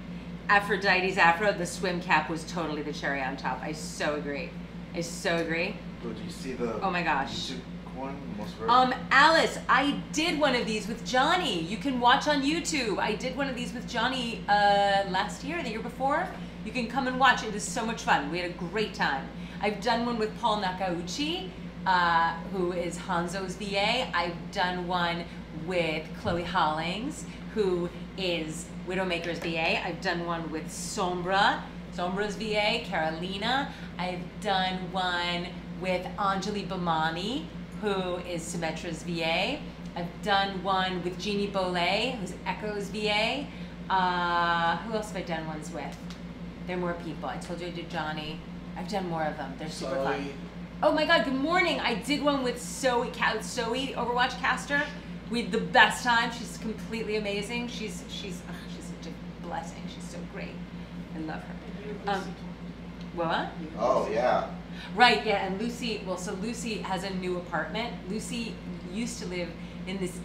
Aphrodite's Afro, the swim cap was totally the cherry on top. I so agree. I so agree. So did you see the? Oh my gosh. YouTube one? Alice, I did one of these with Johnny. You can watch on YouTube. I did one of these with Johnny last year, the year before. You can come and watch. It is so much fun. We had a great time. I've done one with Paul Nakauchi, who is Hanzo's VA. I've done one with Chloe Hollings, who is Widowmaker's VA. I've done one with Sombra's VA, Carolina. I've done one with Anjali Bhamani, who is Symmetra's VA. I've done one with Jeannie Bollet, who's Echo's VA. Who else have I done ones with? There are more people. I told you I did Johnny. I've done more of them. They're super fun. Oh my God, good morning. I did one with Zoe, Overwatch caster. We had the best time. She's completely amazing. She's such a blessing. She's so great. I love her. What? Oh yeah. Right, yeah, and Lucy, well, so Lucy has a new apartment. Lucy used to live in this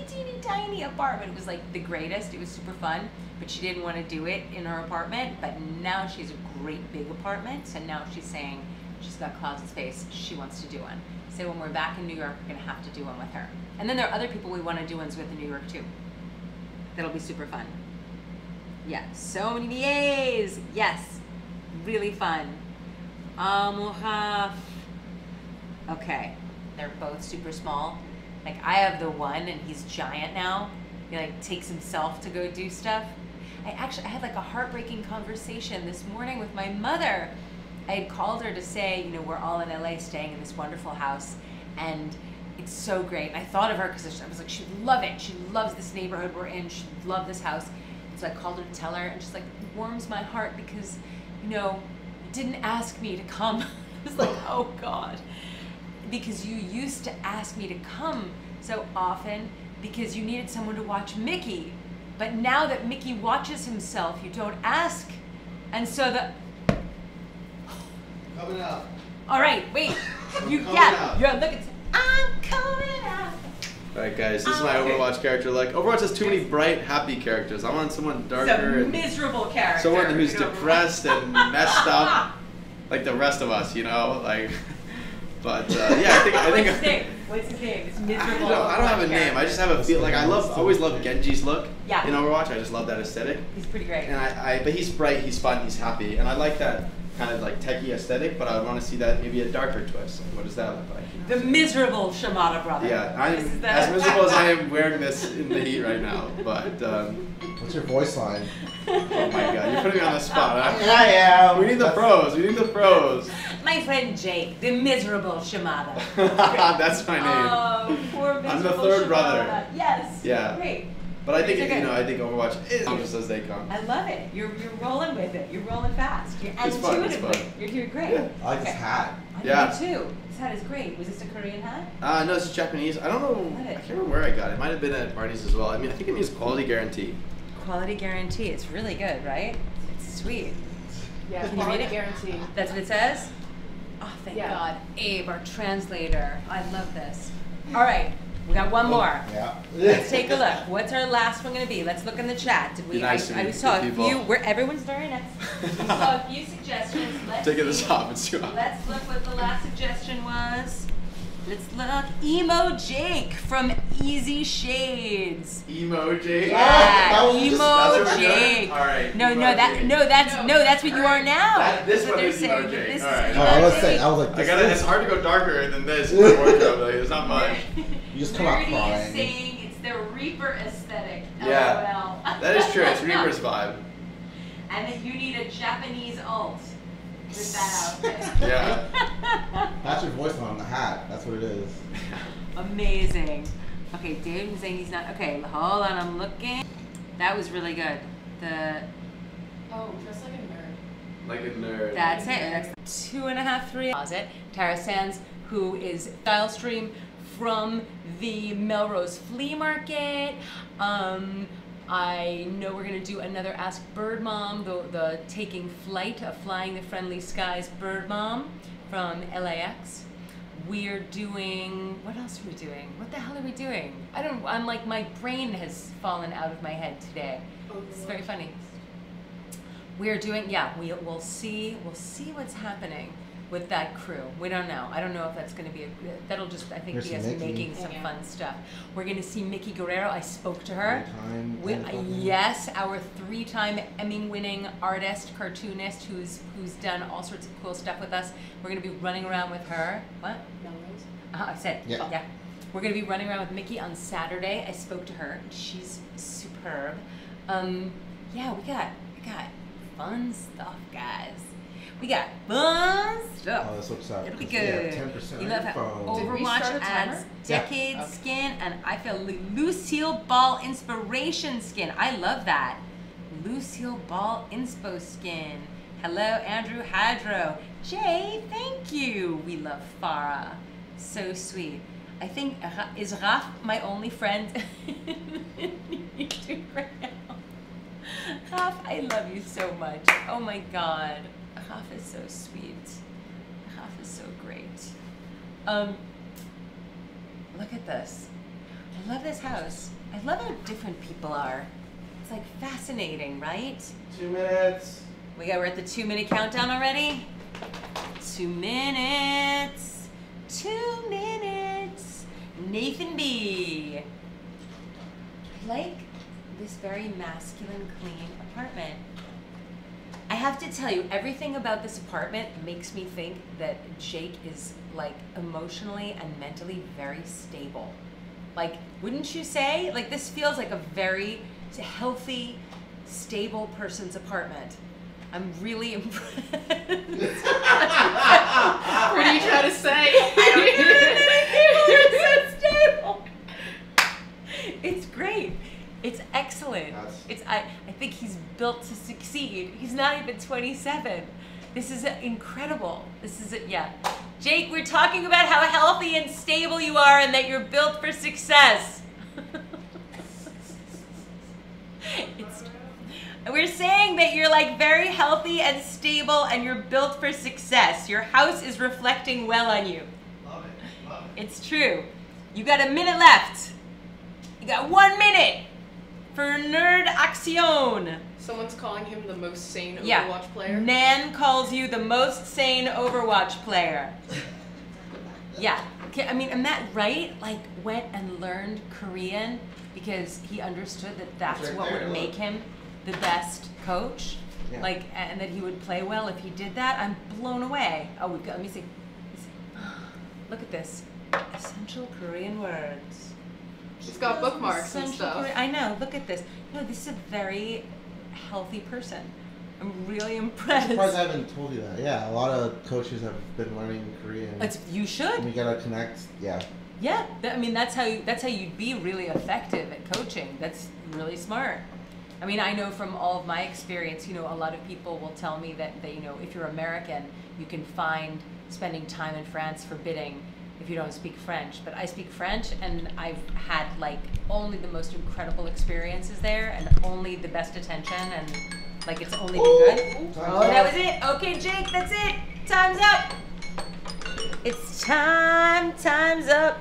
teeny tiny apartment. It was like the greatest. It was super fun, but she didn't want to do it in her apartment. But now she's a great big apartment, so now she's saying she's got closet space. She wants to do one. So when we're back in New York, we're gonna have to do one with her. And then there are other people we want to do ones with in New York too. That'll be super fun. Yeah, so many VAs. Yes, really fun. Okay, they're both super small. Like, I have the one and he's giant now. He like takes himself to go do stuff. I had like a heartbreaking conversation this morning with my mother. I had called her to say, you know, we're all in LA staying in this wonderful house and it's so great. And I thought of her because I was like, she'd love it. She loves this neighborhood we're in. She'd love this house. And so I called her to tell her, and just like, it warms my heart because, you know, didn't ask me to come. I was like, oh God. Because you used to ask me to come so often because you needed someone to watch Mickey. But now that Mickey watches himself, you don't ask. And so Coming out. all right, wait. You're looking. I'm coming out. Alright guys, this is my Overwatch character look. Overwatch has too many bright, happy characters. I want someone darker and miserable character. someone who's depressed and messed up, like the rest of us, you know. Like, but yeah, I think. What's his name? It's miserable. I don't have a name. I just have a feel. Like I always love Genji's look. Yeah. In Overwatch, I just love that aesthetic. He's pretty great. And but he's bright, he's fun, he's happy, and I like that kind of like techie aesthetic. But I want to see that maybe a darker twist. What does that look like? The miserable Shimada brother. Yeah, I'm as miserable as I am wearing this in the heat right now. But what's your voice line? oh my God, you're putting me on the spot. I am. We need the pros. We need the pros. My friend Jake, the miserable Shimada. That's my name. Oh, poor miserable I'm the third Shimada. brother. Yes. Yeah. Great. But I think It's okay. I think Overwatch is just as they come. I love it. You're rolling with it. You're rolling fast. You're It's fun, it's intuitively. fun. You're doing great. Yeah. I like this hat. Yeah. Me too. This hat is great. Was this a Korean hat? No, it's Japanese. I don't know. I can't remember where I got it. It might have been at Barney's as well. I mean, I think it means quality guarantee. Quality guarantee. It's really good, right? It's sweet. Yeah, Can you read it? guarantee. That's what it says? Oh, thank Yeah. God. Abe, our translator. I love this. All right. We got one more. Yeah. Let's take a look. What's our last one going to be? Let's look in the chat. Did we? Be nice to I me, saw a people. few. Everyone's very nice. We saw a few suggestions. Let's Taking this see. off. It's too hot. Let's look what the last suggestion was. Let's look. Emo Jake from Easy Shades. Emo Jake. Yeah, was Emo that's what we're Jake. doing? All right. No, Emo no, that's what you are now. This That's one what is they're Emo saying. Jake. This All is right. No, Emo I was Jake. saying, I was like, It's hard to go darker than this in my wardrobe. Like, there's not much. you just come out Nerdy is crying. saying it's the Reaper aesthetic. Yeah. LOL. That is true. It's Reaper's vibe. And that you need a Japanese alt with that outfit. Yeah. That's your voice line on the hat. That's what it is. Amazing. Okay, David is saying he's not. Okay, hold on. I'm looking. That was really good. The Oh, dress like a nerd. Like a nerd. That's it. That's 2.5, 3 closet. Tara Sands, who is stylestream from the Melrose Flea Market. I know we're gonna do another Ask Bird Mom, the Taking Flight of Flying the Friendly Skies Bird Mom from LAX. We're doing, what else are we doing? What the hell are we doing? I'm like, my brain has fallen out of my head today. It's very funny. We're doing, yeah, we'll see what's happening with that crew. We don't know. I don't know if that's going to be, that'll just, I think, be us making some fun stuff. We're going to see Mickey Guerrero. I spoke to her. Yes, our 3-time Emmy-winning artist, cartoonist, who's done all sorts of cool stuff with us. We're going to be running around with her. What? Melrose? I said, yeah. We're going to be running around with Mickey on Saturday. I spoke to her. She's superb. Yeah, we got fun stuff, guys. We got fun stuff. Oh, this looks out. It'll be good. 10% You love Overwatch adds decade skin, and I feel Lucille Ball inspiration skin. I love that. Lucille Ball inspo skin. Hello, Andrew Hadro. Jay, thank you. We love Pharah. So sweet. I think, is Raf my only friend? Right now. Raf, I love you so much. Oh my God. Raf is so sweet. Raf is so great. Look at this. I love this house. I love how different people are. It's like fascinating, right? 2 minutes. We're at the 2-minute countdown already. 2 minutes. 2 minutes. Nathan B. I like this very masculine, clean apartment. I have to tell you, everything about this apartment makes me think that Jake is like emotionally and mentally very stable. Like, wouldn't you say? Like, this feels like a very healthy, stable person's apartment. I'm really impressed. What are you trying to say? It's so stable. It's great. It's excellent. I think he's built to succeed. He's not even 27. This is incredible. This is it. Yeah. Jake, we're talking about how healthy and stable you are and that you're built for success. We're saying that you're like very healthy and stable and you're built for success. Your house is reflecting well on you. Love it. Love it. It's true. You got a minute left. You got 1 minute for Nerd Action. Someone's calling him the most sane Overwatch player. Nan calls you the most sane Overwatch player. Yeah. I mean, am that right? Like, went and learned Korean because he understood that that's what would make him the best coach. Yeah. Like, and that he would play well if he did that. I'm blown away. Oh, we've got, let me see. Look at this. Essential Korean words. She's got bookmarks and stuff. I know. Look at this. No, this is a very healthy person. I'm really impressed. I'm surprised I haven't told you that. Yeah, a lot of coaches have been learning Korean. You should. And we gotta connect. Yeah. Yeah. I mean, that's how you'd be really effective at coaching. That's really smart. I mean, I know from all of my experience, you know, a lot of people will tell me that you know, if you're American, you can find spending time in France forbidding if you don't speak French. But I speak French, and I've had like only the most incredible experiences there, and only the best attention, and like it's only been good. Oh, that was it. Okay, Jake, that's it. Time's up. It's time. Time's up.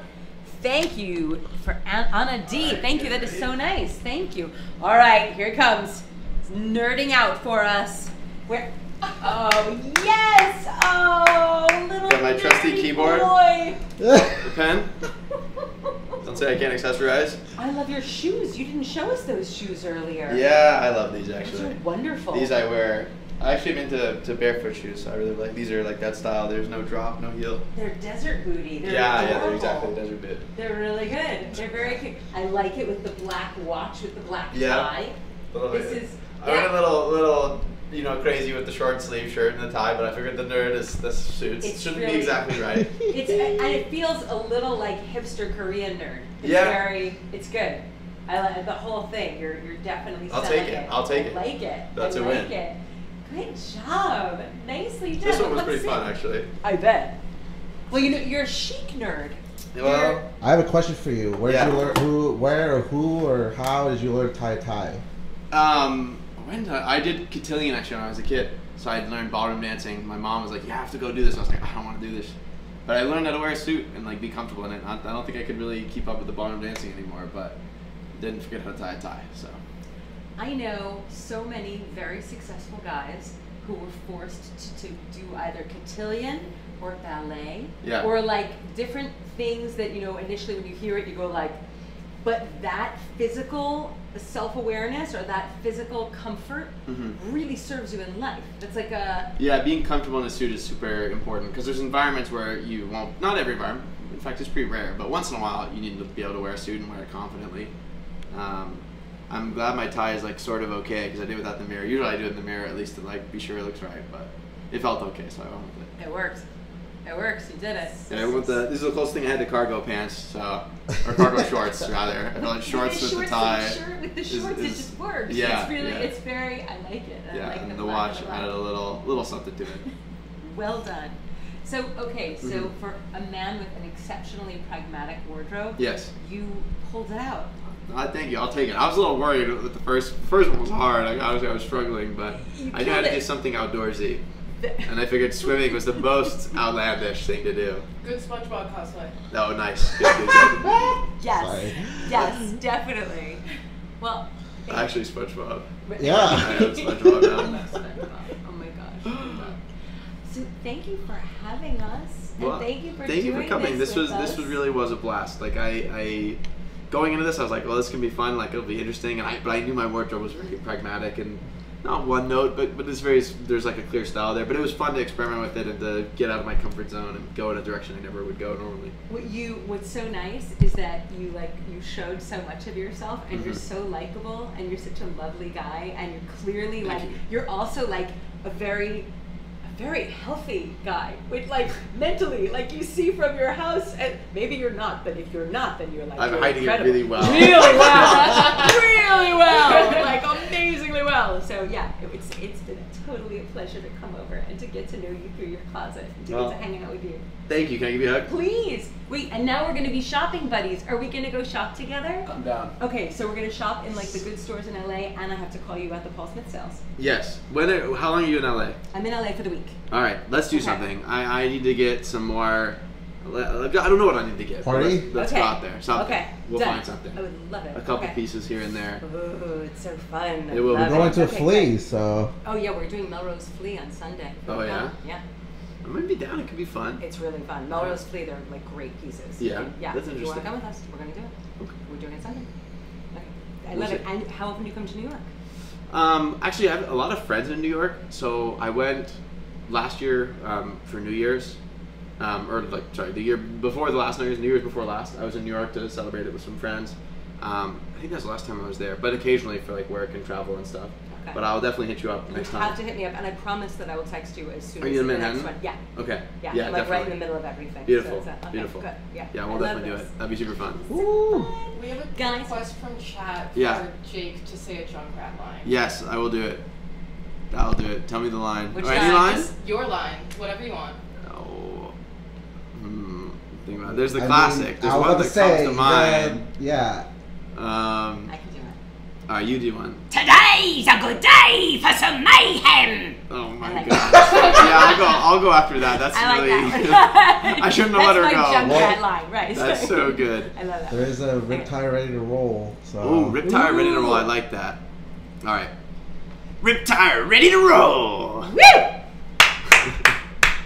Thank you for Anna D. Thank you. That is so nice. Thank you. All right, here it comes. It's nerding out for us. Where? Oh yes! Oh, little got my trusty keyboard. Boy. The pen. Don't say I can't accessorize. I love your shoes. You didn't show us those shoes earlier. Yeah, I love these actually. These are wonderful. These I wear. I actually am into barefoot shoes, so I really like. These are like that style. There's no drop, no heel. They're desert booty. They're they're exactly desert boot. They're really good. They're very cute. I like it with the black watch with the black tie. I went a little, you know, crazy with the short sleeve shirt and the tie, but I figured the nerd this suits. It shouldn't be exactly right. And it feels a little like hipster Korean nerd. It's good. I like the whole thing. You're definitely. I'll take it. I like it. That's a win. Good job. Nicely done. This one was Let's pretty see. fun, actually. I bet. Well, you know, you're a chic nerd. Well, I have a question for you. Where Yeah. did you learn? Who, or how did you learn Thai? I did cotillion actually when I was a kid. So I learned ballroom dancing. My mom was like, "You have to go do this." I was like, "I don't want to do this," but I learned how to wear a suit and like be comfortable in it. I don't think I could really keep up with the ballroom dancing anymore, but didn't forget how to tie a tie. So I know so many very successful guys who were forced to do either cotillion or ballet, Yeah. or like different things that, you know, initially when you hear it, you go like, but that physical self-awareness or that physical comfort really serves you in life. It's like a... yeah, being comfortable in a suit is super important because there's environments where you won't. Not every environment. In fact, it's pretty rare. But once in a while, you need to be able to wear a suit and wear it confidently. I'm glad my tie is like sort of okay because I did it without the mirror. Usually I do it in the mirror at least to like be sure it looks right, but it felt okay, so I went with it. It works. It works. You did it. And I went with this is the closest thing I had to cargo pants, so or cargo shorts rather. I feel like shorts with the tie. With the shorts, it just works. Yeah, It's really, yeah. it's very. I like it. I Yeah, like and the black watch and the added a black. little something to it. Well done. So okay, so for a man with an exceptionally pragmatic wardrobe, Yes. you pulled it out. Thank you. I'll take it. I was a little worried with the first one was hard. I was struggling, but You I knew I had to killed do it. something outdoorsy, and I figured swimming was the most outlandish thing to do. Good SpongeBob cosplay. Oh, nice. Good, good, good. Yes. Sorry. Yes, definitely. Well. Actually, SpongeBob. I Yeah. am SpongeBob now. Oh my gosh. So thank you for having us, and Well, thank you for thank you doing for coming. This with was us. really was a blast. Like I going into this, I was like, well, this can be fun. Like it'll be interesting. But I knew my wardrobe was very pragmatic and not one note, but there's like a clear style there. But it was fun to experiment with it and to get out of my comfort zone and go in a direction I never would go normally. What's so nice is that you showed so much of yourself, and you're so likable, and you're such a lovely guy, and you're clearly Thank like you. you're also like a very healthy guy, with like mentally, like you see from your house, and maybe you're not, but if you're not, then you're like I'm you're hiding it incredible. really well. Really well, really well, like amazingly well. So yeah, it's been totally a pleasure to come over and to get to know you through your closet and to Well, get to hang out with you. Thank you. Can I give you a hug? Please. Wait, and now we're going to be shopping buddies. Are we going to go shop together? I'm down. Okay, so we're going to shop in like the good stores in LA, and I have to call you at the Paul Smith sales. Yes. How long are you in LA? I'm in LA for the week. All right, let's do Okay. something. I need to get some more. I don't know what I need to get. but Party? Let's Okay. go out there. Something. Okay, We'll done. find something. I would love it. A couple Okay. pieces here and there. Ooh, it's so fun. It will be. I love We're going it. to a Okay, flea, good. so Oh yeah, we're doing Melrose Flea on Sunday. Oh, yeah? Yeah. I might be down. It could be fun. It's really fun. Melrose Flea, they're like great pieces. Yeah, And, yeah. that's If you want to interesting. come with us, we're going to do it. Okay. We're doing it Sunday. Okay. I We'll love it. see. And how often do you come to New York? Actually, I have a lot of friends in New York, so I went last year for New Year's, the year before the last New Year's before last. I was in New York to celebrate it with some friends. I think that's the last time I was there, but occasionally for like work and travel and stuff. Okay. But I'll definitely hit you up You next have time. to hit me up, and I promise that I will text you as soon Are as you in the Manhattan? next one. Yeah. Okay. Yeah, Yeah, I'm like definitely. right in the middle of everything. Beautiful. So it's okay, Beautiful. Good. Yeah. Yeah, I we'll love definitely do this. it. That'd be super fun. Ooh. We have a Guys. request from chat Yeah. for Jake to say a Junkrat line. Yes, I will do it. I'll do it. Tell me the line. Which Or any line? line? Your line, whatever you want. Oh. Think about it. There's the I classic. mean, There's I was one about that to say, comes to mind. yeah. I can do it. Alright, you do one. Today's a good day for some mayhem. Oh my I like god. Yeah, I'll go after that. That's I like really that one. I shouldn't have let her That's my go. jump Well, cat line, right? That's so good. I love that. There is a rip tire ready to roll. So. Ooh, rip tire ready to roll. I like that. Alright. Rip tire ready to roll. Woo!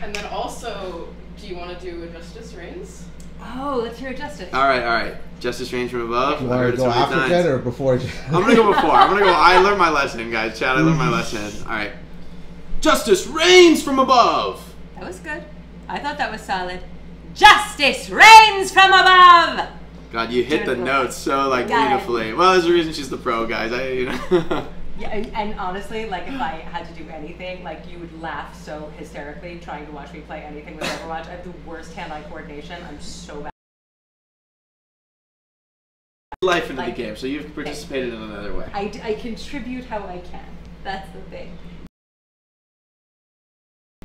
And then also, do you want to do a Justice Reigns? Oh, let's hear Justice. Alright. Justice Reigns from above. You I want heard to it so go many after times. Jen or before Jen? I'm gonna go before. I learned my lesson, guys. Chad, I learned my lesson. Alright. Justice reigns from above. That was good. I thought that was solid. Justice reigns from above. God, you hit the notes so like Got it. beautifully. Well, there's a reason she's the pro, guys. Yeah, and honestly, like if I had to do anything, like you would laugh so hysterically trying to watch me play anything with Overwatch. I have the worst hand-eye coordination. I'm so bad. Life into Like- the game, so you've participated in another way. I contribute how I can. That's the thing.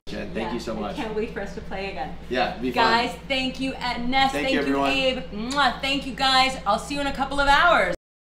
Jen, thank you so much. I can't wait for us to play again. Yeah, be guys, fun. Thank you, Ness. Thank Thank you, everyone. Abe. Mwah. Thank you, guys. I'll see you in a couple of hours.